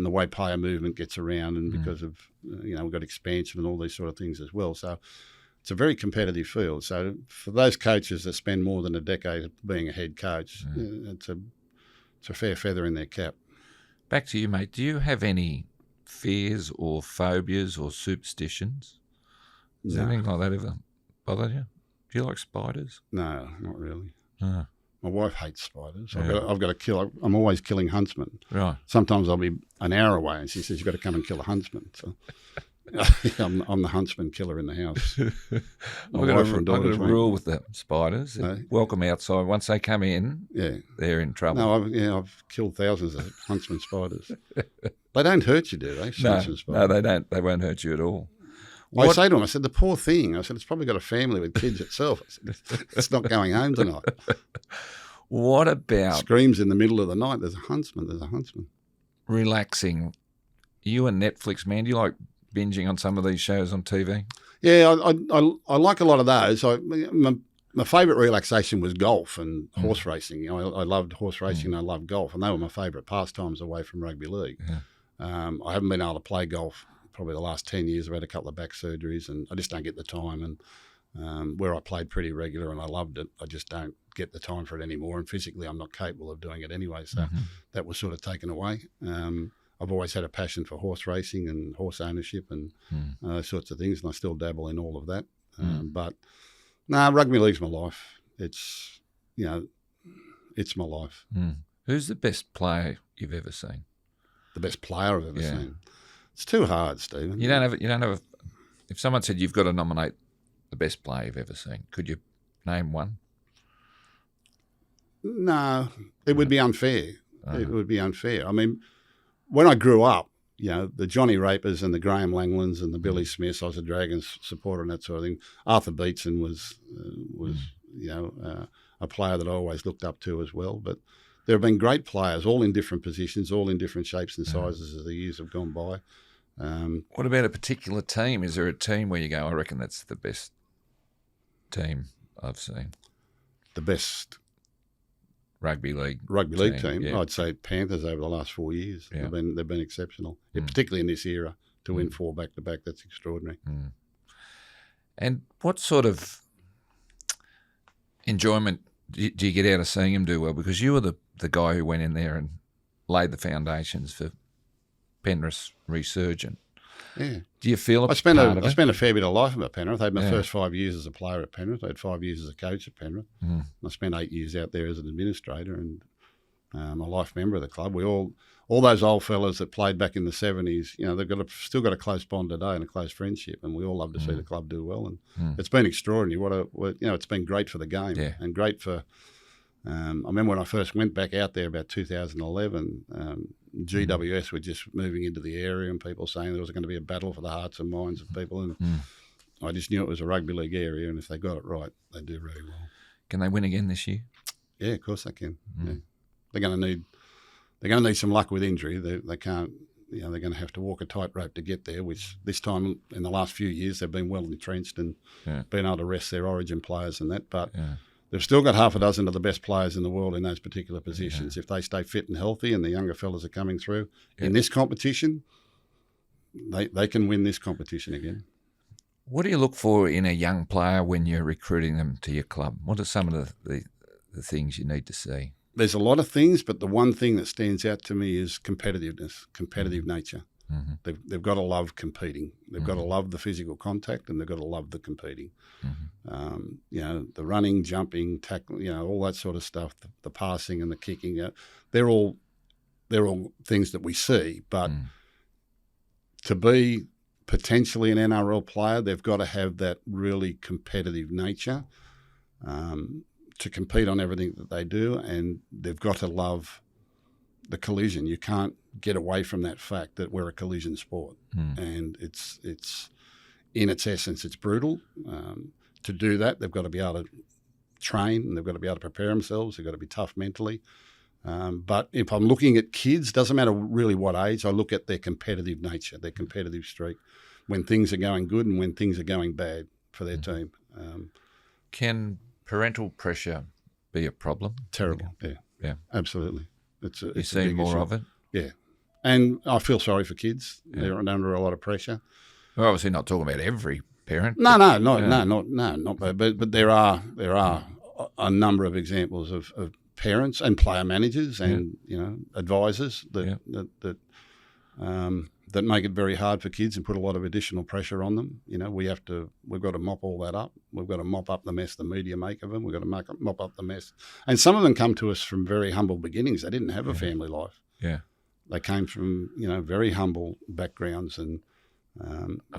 the way player movement gets around, and because of we've got expansion and all these sort of things as well. So it's a very competitive field. So for those coaches that spend more than a decade being a head coach, it's a fair feather in their cap. Back to you, mate. Do you have any fears or phobias or superstitions? Does anything like that ever bother you? Do you like spiders? No, not really. No. My wife hates spiders. Yeah. I've got to kill. I'm always killing huntsmen. Right. Sometimes I'll be an hour away, and she says, "You've got to come and kill a huntsman." So I'm the huntsman killer in the house. I've got a rule with the spiders. Welcome outside. Once they come in, they're in trouble. No, I've killed thousands of huntsman spiders. They don't hurt you, do they? No, they don't. They won't hurt you at all. I say to him, I said, the poor thing. I said, it's probably got a family with kids itself. I said, it's not going home tonight. What about... Screams in the middle of the night, there's a huntsman. Relaxing. Are you a Netflix man? Do you like binging on some of these shows on TV? Yeah, I like a lot of those. My favourite relaxation was golf and horse racing. I loved horse racing and I loved golf, and they were my favourite pastimes away from rugby league. Yeah. I haven't been able to play golf probably the last 10 years. I've had a couple of back surgeries and I just don't get the time. And where I played pretty regular and I loved it, I just don't get the time for it anymore. And physically, I'm not capable of doing it anyway. So that was sort of taken away. I've always had a passion for horse racing and horse ownership and those sorts of things, and I still dabble in all of that. But no, rugby league's my life. It's my life. Who's the best player you've ever seen? The best player I've ever seen. It's too hard, Stephen. You don't have. If someone said you've got to nominate the best player you've ever seen, could you name one? No, it would be unfair. It would be unfair. I mean, when I grew up, the Johnny Rapers and the Graham Langlands and the Billy Smiths, I was a Dragons supporter and that sort of thing. Arthur Beetson was a player that I always looked up to as well. But there have been great players, all in different positions, all in different shapes and sizes as the years have gone by. What about a particular team? Is there a team where you go, I reckon that's the best team I've seen? The best rugby league team. Yeah. I'd say Panthers over the last 4 years. Yeah. They've been exceptional, particularly in this era. To win 4 back-to-back, that's extraordinary. And what sort of enjoyment do you get out of seeing him do well? Because you were the guy who went in there and laid the foundations for Penrith's resurgence. Yeah. Do you feel I spent a fair bit of life at Penrith. I had my first 5 years as a player at Penrith. I had 5 years as a coach at Penrith. I spent 8 years out there as an administrator, and I'm a life member of the club. We all those old fellas that played back in the 70s, they've still got a close bond today and a close friendship, and we all love to see the club do well. And it's been extraordinary. It's been great for the game and great for. I remember when I first went back out there about 2011, GWS were just moving into the area and people saying there was going to be a battle for the hearts and minds of people. And I just knew it was a rugby league area, and if they got it right, they do really well. Can they win again this year? Yeah, of course they can. Yeah. They're going to need some luck with injury. They can't. They're going to have to walk a tightrope to get there, which this time in the last few years they've been well entrenched and been able to rest their origin players and that. But they've still got half a dozen of the best players in the world in those particular positions. If they stay fit and healthy and the younger fellas are coming through in this competition, they can win this competition again. What do you look for in a young player when you're recruiting them to your club? What are some of the things you need to see? There's a lot of things, but the one thing that stands out to me is competitive nature. They've got to love competing. They've got to love the physical contact, and they've got to love the competing. The running, jumping, tackling, all that sort of stuff, the passing and the kicking. They're all things that we see. But to be potentially an NRL player, they've got to have that really competitive nature to compete on everything that they do, and they've got to love the collision. You can't get away from that fact that we're a collision sport, and it's in its essence, it's brutal. To do that, they've got to be able to train, and they've got to be able to prepare themselves. They've got to be tough mentally. But if I'm looking at kids, doesn't matter really what age, I look at their competitive nature, their competitive streak, when things are going good and when things are going bad for their team. Can parental pressure be a problem? Terrible, yeah, absolutely. You see more of it? Yeah. And I feel sorry for kids. They're under a lot of pressure. We're obviously not talking about every parent. Not. But there are a number of examples of parents and player managers and advisors that make it very hard for kids and put a lot of additional pressure on them. We've got to mop all that up. We've got to mop up the mess the media make of them. We've got to mop up the mess. And some of them come to us from very humble beginnings. They didn't have a family life. Yeah. They came from, very humble backgrounds, and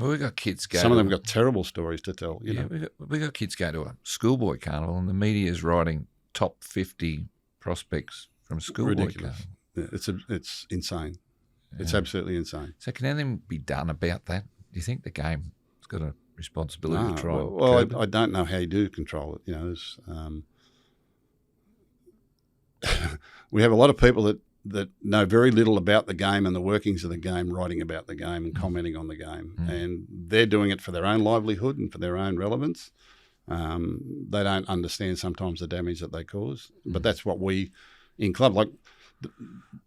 we got kids go. Some of them got terrible stories to tell. We got kids go to a schoolboy carnival, and the media is writing top 50 prospects from schoolboy carnival. Yeah, it's insane. Yeah. It's absolutely insane. So can anything be done about that? Do you think the game's got a responsibility to try? Well, I don't know how you do control it. We have a lot of people that know very little about the game and the workings of the game, writing about the game and commenting on the game. And they're doing it for their own livelihood and for their own relevance. They don't understand sometimes the damage that they cause. But that's what we, in club, like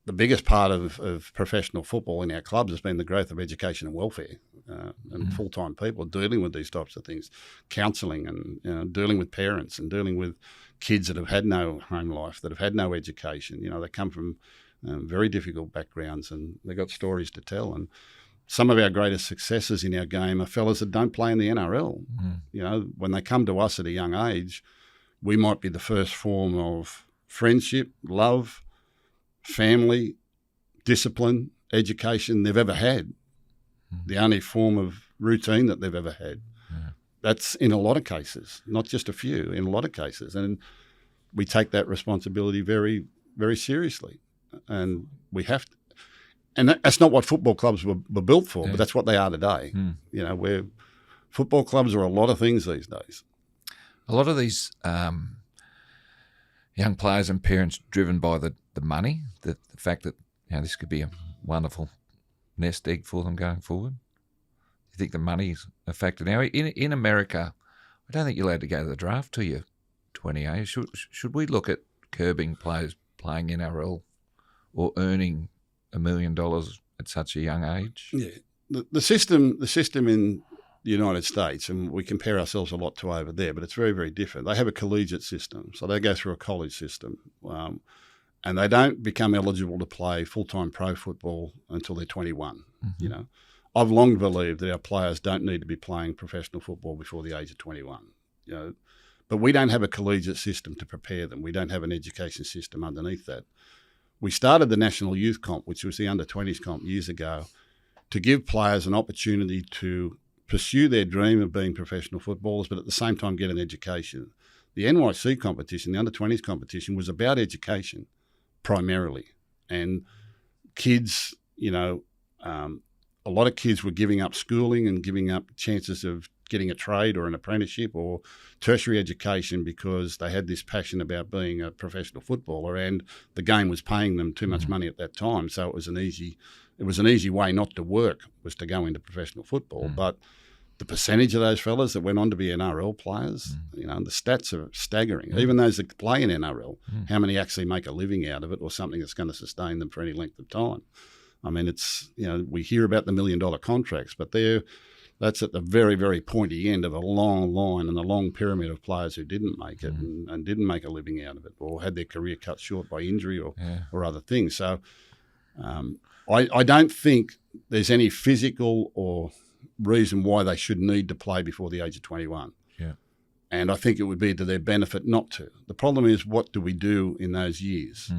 the biggest part of professional football in our clubs has been the growth of education and welfare and full-time people dealing with these types of things, counselling and dealing with parents and dealing with kids that have had no home life, that have had no education. They come from very difficult backgrounds, and they've got stories to tell. And some of our greatest successes in our game are fellas that don't play in the NRL. When they come to us at a young age, we might be the first form of friendship, love, family, discipline, education they've ever had. The only form of routine that they've ever had. That's in a lot of cases, not just a few, in a lot of cases. And we take that responsibility very, very seriously. And we have to. And that's not what football clubs were built for, but that's what they are today. Where football clubs are a lot of things these days. A lot of these young players and parents driven by the money, the fact that this could be a wonderful nest egg for them going forward. You think the money's a factor now? In America, I don't think you're allowed to go to the draft till you're 28. Should we look at curbing players playing NRL or earning $1 million at such a young age? Yeah, the system in the United States, and we compare ourselves a lot to over there, but it's very, very different. They have a collegiate system, so they go through a college system, and they don't become eligible to play full-time pro football until they're 21. I've long believed that our players don't need to be playing professional football before the age of 21. But we don't have a collegiate system to prepare them. We don't have an education system underneath that. We started the National Youth Comp, which was the under-20s comp years ago, to give players an opportunity to pursue their dream of being professional footballers, but at the same time get an education. The NYC competition, the under-20s competition, was about education primarily. And kids, a lot of kids were giving up schooling and giving up chances of getting a trade or an apprenticeship or tertiary education because they had this passion about being a professional footballer, and the game was paying them too much money at that time. So it was an easy way not to work, was to go into professional football. But the percentage of those fellas that went on to be NRL players, the stats are staggering. Even those that play in NRL, how many actually make a living out of it or something that's going to sustain them for any length of time? I mean, it's, we hear about the $1 million contracts, but that's at the very, very pointy end of a long line and a long pyramid of players who didn't make it and didn't make a living out of it or had their career cut short by injury or other things. So I don't think there's any physical or reason why they should need to play before the age of 21. Yeah. And I think it would be to their benefit not to. The problem is, what do we do in those years?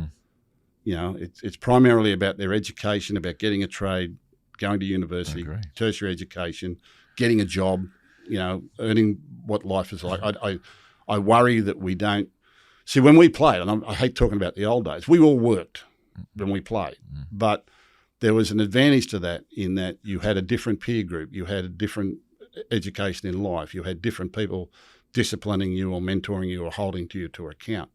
You know, it's primarily about their education, about getting a trade, going to university, tertiary education, getting a job, you know, earning what life is like. I worry that we don't – see, when we played, and I hate talking about the old days, we all worked when we played. But there was an advantage to that in that you had a different peer group, you had a different education in life, you had different people disciplining you or mentoring you or holding to you to account.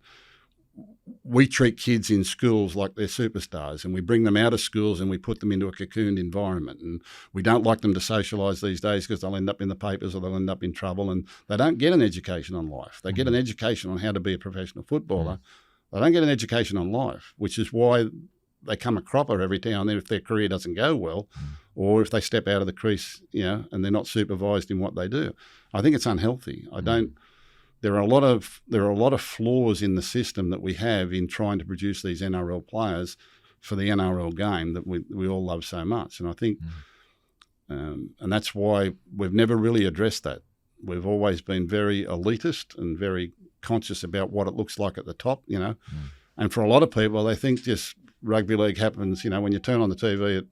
We treat kids in schools like they're superstars, and we bring them out of schools and we put them into a cocooned environment, and we don't like them to socialise these days because they'll end up in the papers or they'll end up in trouble, and they don't get an education on life. They get an education on how to be a professional footballer. They don't get an education on life, which is why they come a cropper every now and then if their career doesn't go well, or if they step out of the crease, you know, and they're not supervised in what they do. I think it's unhealthy. There are a lot of flaws in the system that we have in trying to produce these NRL players for the NRL game that we all love so much. And I think, and that's why we've never really addressed that. We've always been very elitist and very conscious about what it looks like at the top, you know. And for a lot of people, they think just rugby league happens, you know, when you turn on the TV at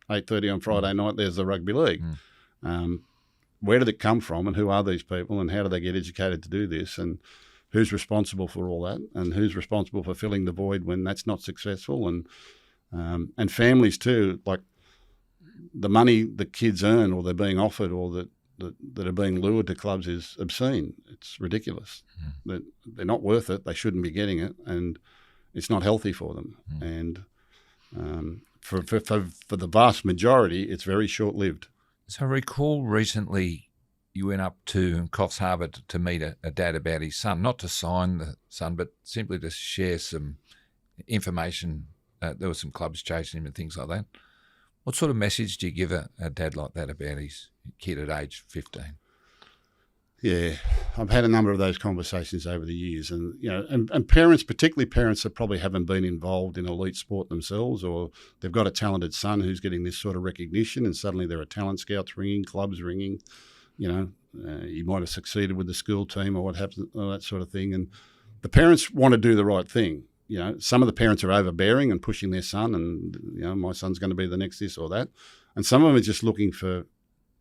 8:30 on Friday night, there's the rugby league. Where did it come from, and who are these people, and how do they get educated to do this, and who's responsible for all that, and who's responsible for filling the void when that's not successful, and families too. Like the money the kids earn or they're being offered or that are being lured to clubs is obscene. It's ridiculous. That they're not worth it. They shouldn't be getting it, and it's not healthy for them. And for the vast majority, it's very short-lived. So I recall recently you went up to Coffs Harbour to meet a dad about his son, not to sign the son, but simply to share some information. There were some clubs chasing him and things like that. What sort of message do you give a dad like that about his kid at age 15? Yeah, I've had a number of those conversations over the years, and you know, and parents, particularly parents that probably haven't been involved in elite sport themselves, or they've got a talented son who's getting this sort of recognition, and suddenly there are talent scouts ringing, clubs ringing, you know, you might have succeeded with the school team or what happens, all that sort of thing, and the parents want to do the right thing. You know, some of the parents are overbearing and pushing their son, and you know, my son's going to be the next this or that, and some of them are just looking for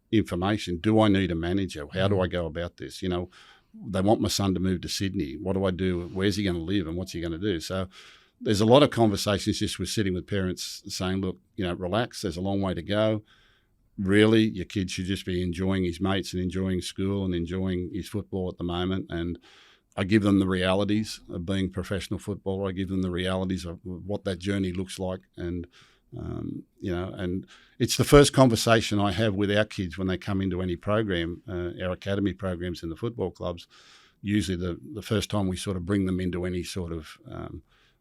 information. Do I need a manager? How do I go about this? You know, they want my son to move to Sydney. What do I do? Where's he going to live and what's he going to do? So there's a lot of conversations just with sitting with parents saying, look, you know, relax, there's a long way to go. Really, your kid should just be enjoying his mates and enjoying school and enjoying his football at the moment. And I give them the realities of being a professional footballer. I give them the realities of what that journey looks like. And you know, and it's the first conversation I have with our kids when they come into any program, our academy programs in the football clubs. Usually the first time we sort of bring them into any sort of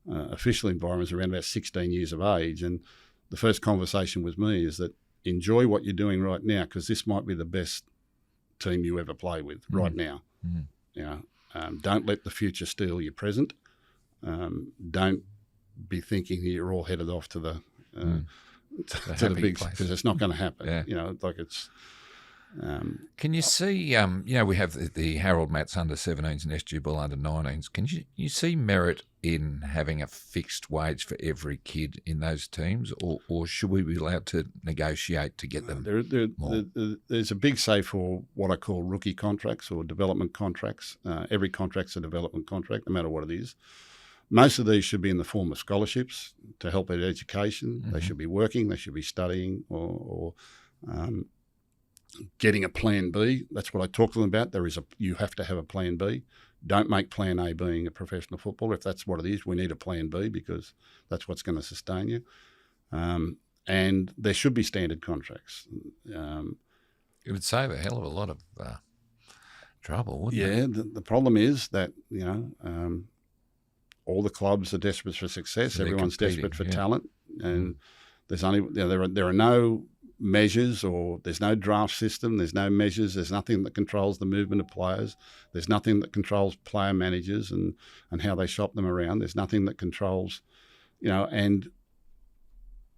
official environment is around about 16 years of age. And the first conversation with me is that enjoy what you're doing right now, because this might be the best team you ever play with right now. You know, don't let the future steal your present. Don't be thinking you're all headed off to the to the big, because it's not going to happen. Yeah. You know, like it's. Can you see? You know, we have the Harold Matts under 17s and SG Bull under 19s. Can you see merit in having a fixed wage for every kid in those teams, or should we be allowed to negotiate to get them? There's a big say for what I call rookie contracts or development contracts. Every contract's a development contract, no matter what it is. Most of these should be in the form of scholarships to help with education. They should be working, they should be studying, or getting a plan B. That's what I talk to them about. You have to have a plan B. Don't make plan A being a professional footballer. If that's what it is, we need a plan B, because that's what's going to sustain you. And there should be standard contracts. It would save a hell of a lot of trouble, wouldn't it? Yeah, the problem is that, you know, all the clubs are desperate for success. So everyone's desperate for talent, and there's only there are no measures, or there's no draft system. There's no measures. There's nothing that controls the movement of players. There's nothing that controls player managers and how they shop them around. There's nothing that controls, you know. And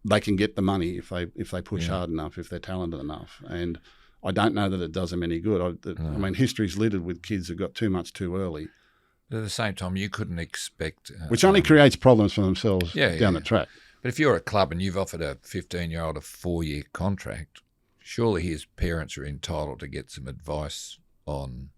they can get the money if they push hard enough, if they're talented enough. And I don't know that it does them any good. I mean, history's littered with kids who got too much too early. But at the same time, you couldn't expect... which only creates problems for themselves down the track. But if you're a club and you've offered a 15-year-old a 4-year contract, surely his parents are entitled to get some advice on,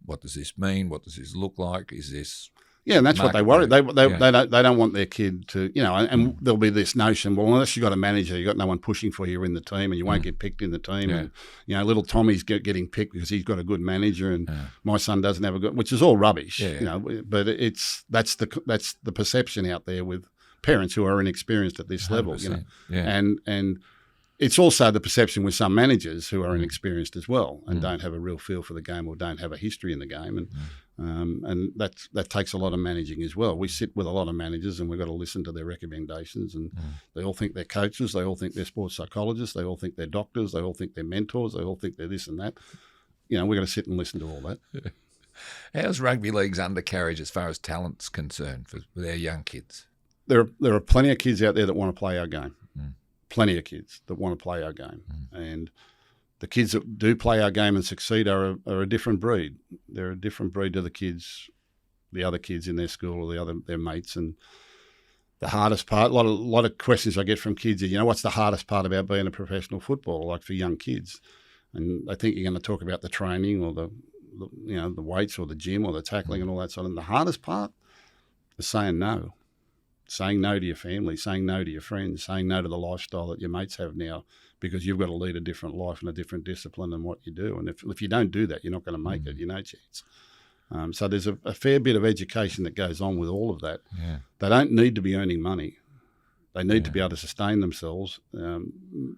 what does this mean? What does this look like? Is this... Yeah, and that's what they worry. They don't want their kid to, and there'll be this notion, well, unless you've got a manager, you've got no one pushing for you in the team and you won't get picked in the team. And, little Tommy's getting picked because he's got a good manager and my son doesn't have a good, which is all rubbish, but that's the perception out there with parents who are inexperienced at this level, and it's also the perception with some managers who are inexperienced as well and don't have a real feel for the game or don't have a history in the game. And that takes a lot of managing as well. We sit with a lot of managers and we've got to listen to their recommendations, and they all think they're coaches, they all think they're sports psychologists, they all think they're doctors, they all think they're mentors, they all think they're this and that. We've got to sit and listen to all that. How's rugby league's undercarriage as far as talent's concerned for our young kids? There are plenty of kids out there that want to play our game. Plenty of kids that want to play our game. And the kids that do play our game and succeed are a different breed. They're a different breed to the other kids in their school or their mates. And the hardest part, a lot of questions I get from kids is, what's the hardest part about being a professional footballer, like for young kids? And I think you're going to talk about the training or the weights or the gym or the tackling and all that sort of. And the hardest part is saying no. Saying no to your family, saying no to your friends, saying no to the lifestyle that your mates have now, because you've got to lead a different life and a different discipline than what you do. And if you don't do that, you're not going to make it. No chance. So there's a fair bit of education that goes on with all of that. Yeah. They don't need to be earning money. They need to be able to sustain themselves.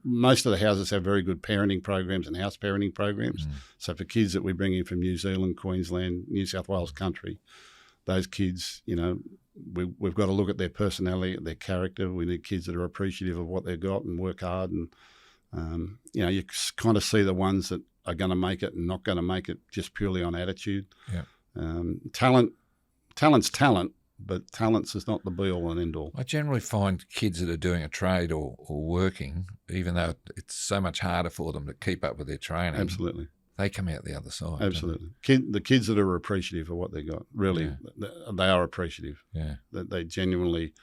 Most of the houses have very good parenting programs and house parenting programs. So for kids that we bring in from New Zealand, Queensland, New South Wales country, those kids, we've got to look at their personality, their character. We need kids that are appreciative of what they've got and work hard. And, you kind of see the ones that are going to make it and not going to make it just purely on attitude. Yeah. Talent's talent, but talents is not the be-all and end-all. I generally find kids that are doing a trade or working, even though it's so much harder for them to keep up with their training. Absolutely. They come out the other side. Absolutely. The kids that are appreciative of what they got, really, they are appreciative. Yeah. They genuinely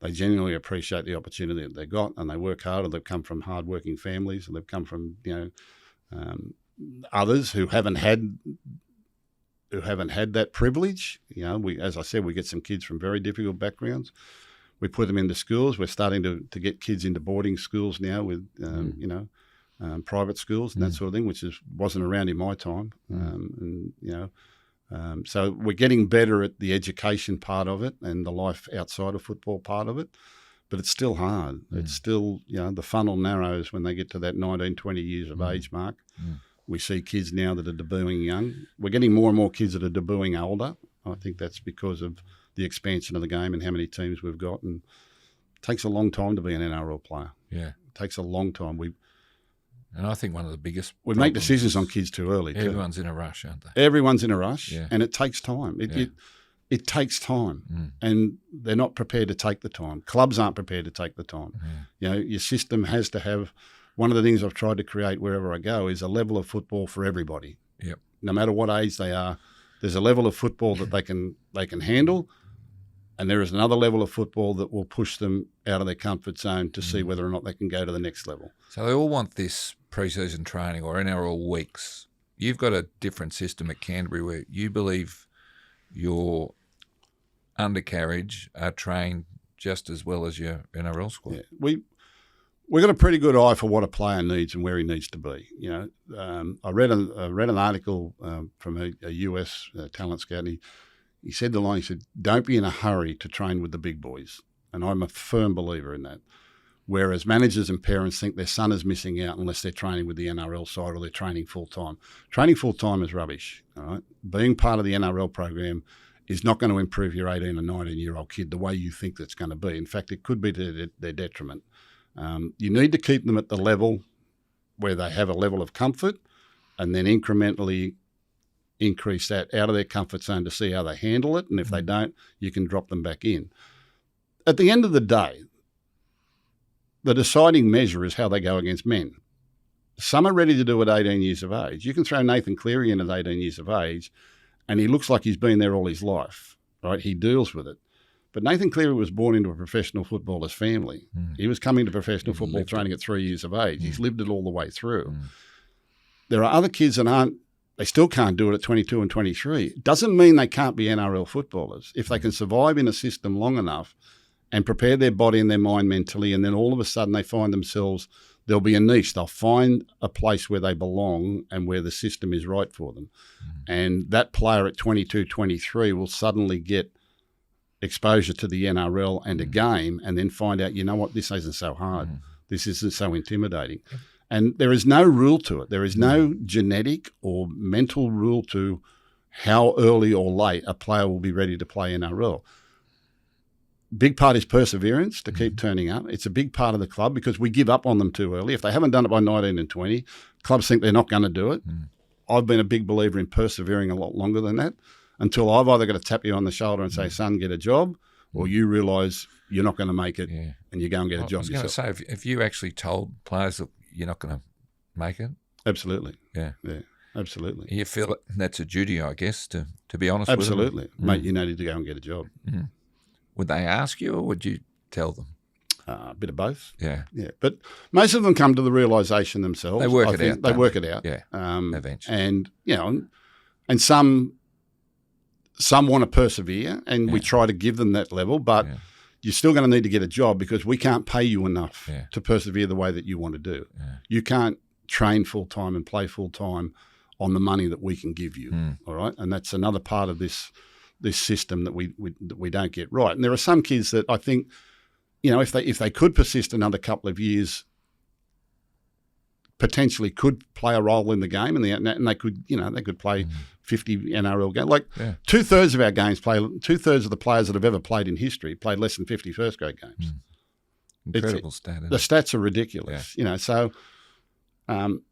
appreciate the opportunity that they got, and they work hard, and they've come from hard-working families, and they've come from, others who haven't had that privilege. As I said, we get some kids from very difficult backgrounds. We put them into schools. We're starting to get kids into boarding schools now with, private schools and that sort of thing, which wasn't around in my time. So we're getting better at the education part of it and the life outside of football part of it, but it's still hard. It's still, the funnel narrows when they get to that 19, 20 years of age mark. We see kids now that are debuting young. We're getting more and more kids that are debuting older. I think that's because of the expansion of the game and how many teams we've got. And it takes a long time to be an NRL player. Yeah. It takes a long time. And I think one of the biggest we make decisions on kids too early. Everyone's in a rush, aren't they? Everyone's in a rush, and it takes time. It takes time, and they're not prepared to take the time. Clubs aren't prepared to take the time. Your system has to have. One of the things I've tried to create wherever I go is a level of football for everybody. Yep. No matter what age they are, there's a level of football that they can handle, and there is another level of football that will push them out of their comfort zone to see whether or not they can go to the next level. So they all want this pre-season training or NRL weeks. You've got a different system at Canterbury where you believe your undercarriage are trained just as well as your NRL squad. Yeah. We've got a pretty good eye for what a player needs and where he needs to be. I read an article from a US talent scout, and he said the line, he said, "Don't be in a hurry to train with the big boys." And I'm a firm believer in that. Whereas managers and parents think their son is missing out unless they're training with the NRL side or they're training full-time. Training full-time is rubbish. All right? Being part of the NRL program is not going to improve your 18 or 19-year-old kid the way you think that's going to be. In fact, it could be to their detriment. You need to keep them at the level where they have a level of comfort and then incrementally increase that out of their comfort zone to see how they handle it. And if they don't, you can drop them back in. At the end of the day, the deciding measure is how they go against men. Some are ready to do it at 18 years of age. You can throw Nathan Cleary in at 18 years of age, and he looks like he's been there all his life, right? He deals with it. But Nathan Cleary was born into a professional footballer's family. He was coming to professional football training at 3 years of age. He's lived it all the way through. There are other kids that they still can't do it at 22 and 23. It doesn't mean they can't be NRL footballers. If they can survive in a system long enough and prepare their body and their mind mentally, and then all of a sudden they find themselves, there'll be a niche. They'll find a place where they belong and where the system is right for them. And that player at 22, 23 will suddenly get exposure to the NRL and a game, and then find out, you know what, this isn't so hard. This isn't so intimidating. And there is no rule to it. There is no genetic or mental rule to how early or late a player will be ready to play NRL. Big part is perseverance, to keep turning up. It's a big part of the club because we give up on them too early. If they haven't done it by 19 and 20, clubs think they're not going to do it. I've been a big believer in persevering a lot longer than that, until I've either got to tap you on the shoulder and say, son, get a job, or you realise you're not going to make it and you go and get a job yourself. yourself. I was going to say, if you actually told players that you're not going to make it. Absolutely. Yeah, absolutely. You feel that's a duty, I guess, to be honest absolutely. with them. Mate, you needed to go and get a job. Would they ask you, or would you tell them? A bit of both. Yeah. But most of them come to the realisation themselves. They work it out. They work it out. Yeah, eventually. And, and some want to persevere, and we try to give them that level, but you're still going to need to get a job because we can't pay you enough to persevere the way that you want to do. You can't train full-time and play full-time on the money that we can give you, all right? And that's another part of this system that we don't get right. And there are some kids that I think, if they could persist another couple of years, potentially could play a role in the game, and they could, they could play 50 NRL games. Like 2/3 of our games 2/3 of the players that have ever played in history played less than 50 first grade games. Incredible stat. The stats are ridiculous, So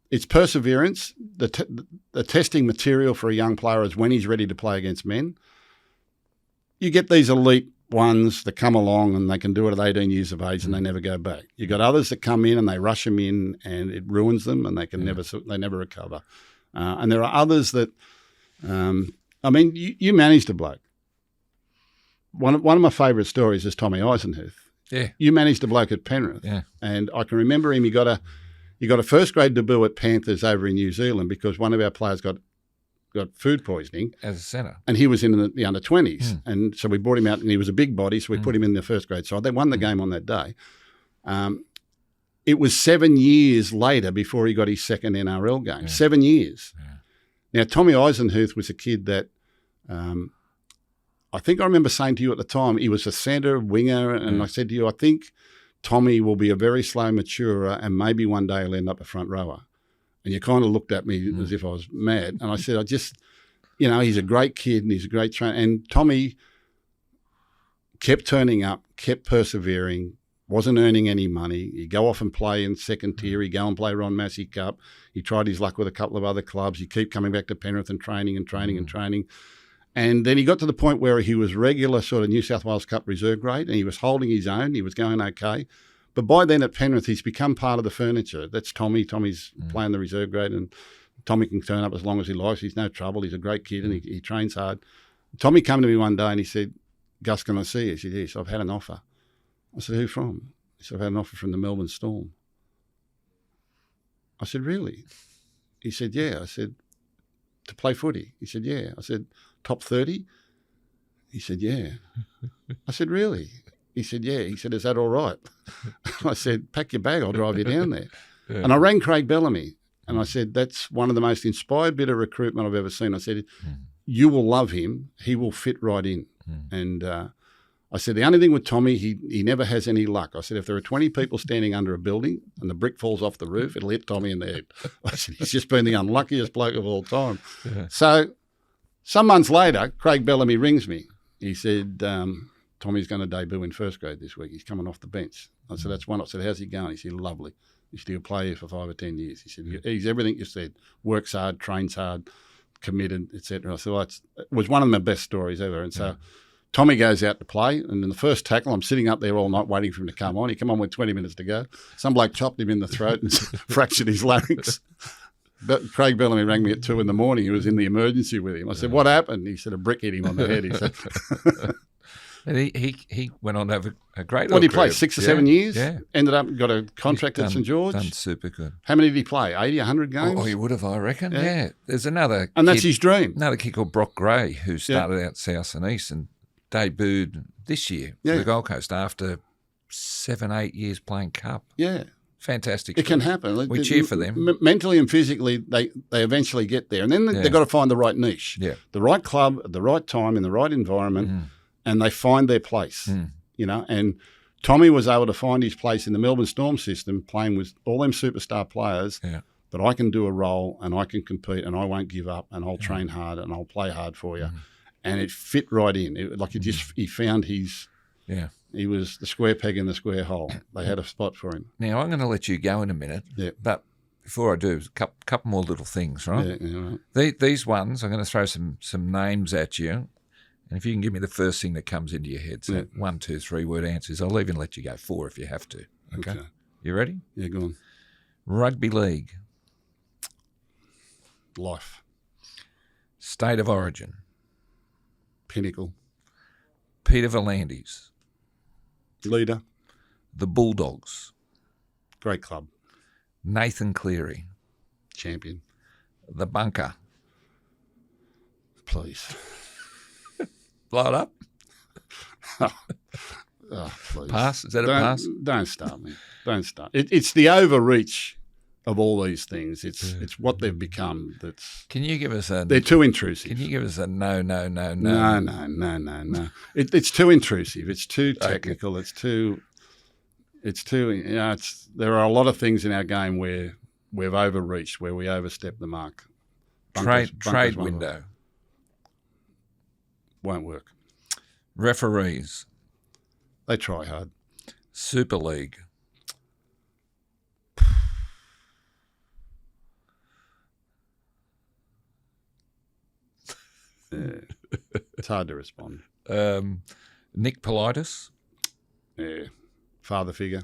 it's perseverance. The testing material for a young player is when he's ready to play against men. You get these elite ones that come along and they can do it at 18 years of age and they never go back. You got others that come in and they rush them in and it ruins them and they can never recover. And there are others that, you managed a bloke. One of my favourite stories is Tommy Eisenhuth. Yeah. You managed a bloke at Penrith. Yeah. And I can remember him. He got a first grade debut at Panthers over in New Zealand because one of our players got food poisoning. As a centre. And he was in the under-20s. And so we brought him out, and he was a big body, so we put him in the first grade side. They won the game on that day. It was 7 years later before he got his second NRL game. 7 years. Yeah. Now, Tommy Eisenhuth was a kid that I think I remember saying to you at the time, he was a centre, winger, and I said to you, I think Tommy will be a very slow maturer and maybe one day he'll end up a front rower. And you kind of looked at me as if I was mad. And I said, he's a great kid and he's a great trainer. And Tommy kept turning up, kept persevering, wasn't earning any money. He'd go off and play in second tier. He'd go and play Ron Massey Cup. He tried his luck with a couple of other clubs. He'd keep coming back to Penrith and training. And then he got to the point where he was regular sort of New South Wales Cup reserve grade and he was holding his own. He was going okay. But by then at Penrith, he's become part of the furniture. That's Tommy. Tommy's playing the reserve grade and Tommy can turn up as long as he likes. He's no trouble. He's a great kid and he trains hard. Tommy came to me one day and he said, Gus, can I see you? He said, yes, I've had an offer. I said, who from? He said, I've had an offer from the Melbourne Storm. I said, really? He said, yeah. I said, to play footy? He said, yeah. I said, top 30? He said, yeah. I said, really? He said, yeah. He said, is that all right? I said, pack your bag, I'll drive you down there. Yeah. And I rang Craig Bellamy and I said, that's one of the most inspired bit of recruitment I've ever seen. I said, you will love him. He will fit right in. And I said, the only thing with Tommy, he never has any luck. I said, if there are 20 people standing under a building and the brick falls off the roof, it'll hit Tommy in the head. I said, he's just been the unluckiest bloke of all time. Yeah. So some months later, Craig Bellamy rings me. He said, Tommy's going to debut in first grade this week. He's coming off the bench. I said, that's one. I said, how's he going? He said, lovely. He said, he'll play here for 5 or 10 years. He said, he's everything you said. Works hard, trains hard, committed, etc. So it was one of my best stories ever. And so Tommy goes out to play, and in the first tackle, I'm sitting up there all night waiting for him to come on. He come on with 20 minutes to go. Some bloke chopped him in the throat and fractured his larynx. But Craig Bellamy rang me at 2 a.m. He was in the emergency with him. I said, "What happened?" He said, "A brick hit him on the head." He said. And he went on to have a great What did he play? career. 6 or 7 years? Yeah. Ended up, got a contract at St George. Done super good. How many did he play? 80, 100 games? Oh, he would have, I reckon. Yeah. Yeah. There's another And that's kid, his dream. another kid called Brock Gray who started out South and East and debuted this year for the Gold Coast after 7, 8 years playing Cup. Yeah. Fantastic. It can happen. We cheer for them. Mentally and physically, they eventually get there. And then they've got to find the right niche. Yeah. The right club at the right time in the right environment, and they find their place, you know. And Tommy was able to find his place in the Melbourne Storm system, playing with all them superstar players, that I can do a role and I can compete and I won't give up and I'll train hard and I'll play hard for you. And it fit right in. He found his... Yeah. He was the square peg in the square hole. They had a spot for him. Now, I'm going to let you go in a minute. Yeah. But before I do, a couple more little things, right? Yeah, right. These ones, I'm going to throw some names at you. And if you can give me the first thing that comes into your head, so 1, 2, 3 word answers. I'll even let you go 4 if you have to. Okay. You ready? Yeah, go on. Rugby league. Life. State of origin. Pinnacle. Peter V'landys. Leader. The Bulldogs. Great club. Nathan Cleary. Champion. The Bunker. Please. Blow it up. Please. Pass? Is that a pass? Don't start me. Don't start. It's the overreach of all these things. It's what they've become. Can you give us a... They're too intrusive. Can you give us a no? No. It's too intrusive. It's too technical. Okay. It's too, you know, there are a lot of things in our game where we've overreached, where we overstep the mark. Trade window. Won't work. Referees. They try hard. Super League. Yeah. It's hard to respond. Nick Politis. Yeah. Father figure.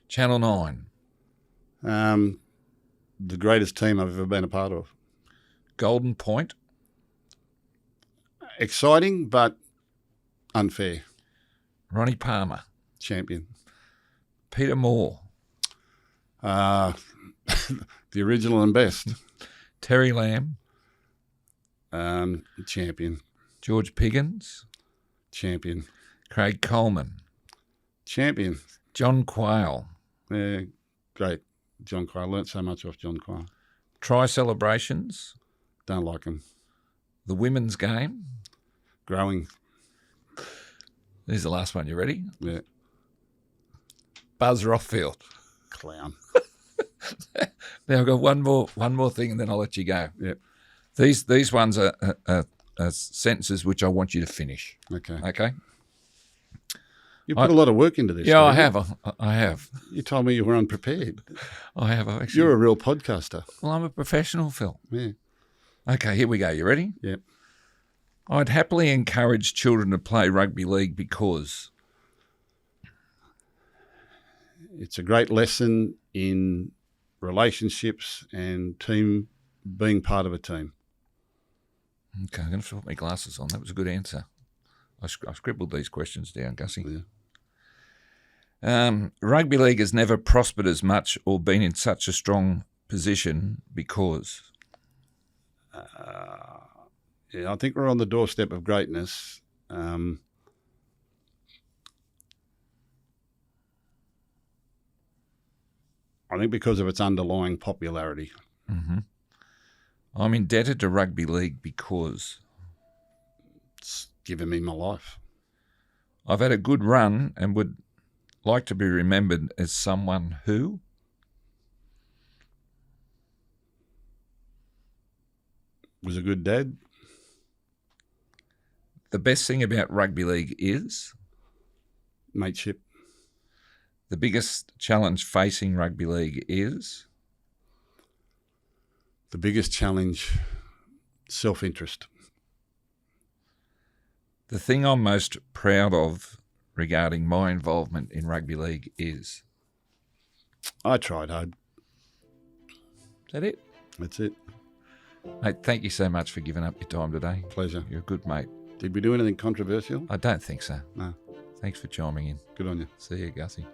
Channel 9. The greatest team I've ever been a part of. Golden Point. Exciting, but unfair. Ronnie Palmer. Champion. Peter Moore. The original and best. Terry Lamb. Champion. George Piggins. Champion. Craig Coleman. Champion. John Quayle. Yeah, great. John Quayle. Learnt so much off John Quayle. Try celebrations. Don't like him. The women's game. Growing. Here's the last one. You ready? Yeah. Buzz Rothfield. Clown. Now I've got one more thing, and then I'll let you go. Yep. These ones are sentences which I want you to finish. Okay. Okay. You put a lot of work into this. Yeah, I have. I have. You told me you were unprepared. I have. Actually. You're a real podcaster. Well, I'm a professional, Phil. Yeah. Okay, here we go. You ready? Yep. I'd happily encourage children to play rugby league because it's a great lesson in relationships and being part of a team. Okay, I'm going to put my glasses on. That was a good answer. I scribbled these questions down, Gussie. Yeah. Rugby league has never prospered as much or been in such a strong position because... I think we're on the doorstep of greatness. I think because of its underlying popularity. Mm-hmm. I'm indebted to rugby league because... It's given me my life. I've had a good run and would like to be remembered as someone who... Was a good dad. The best thing about rugby league is... Mateship. The biggest challenge facing rugby league is... The biggest challenge, self-interest. The thing I'm most proud of regarding my involvement in rugby league is... I tried hard. Is that it? That's it. Mate, thank you so much for giving up your time today. Pleasure. You're a good mate. Did we do anything controversial? I don't think so. No. Thanks for chiming in. Good on you. See you, Gussie.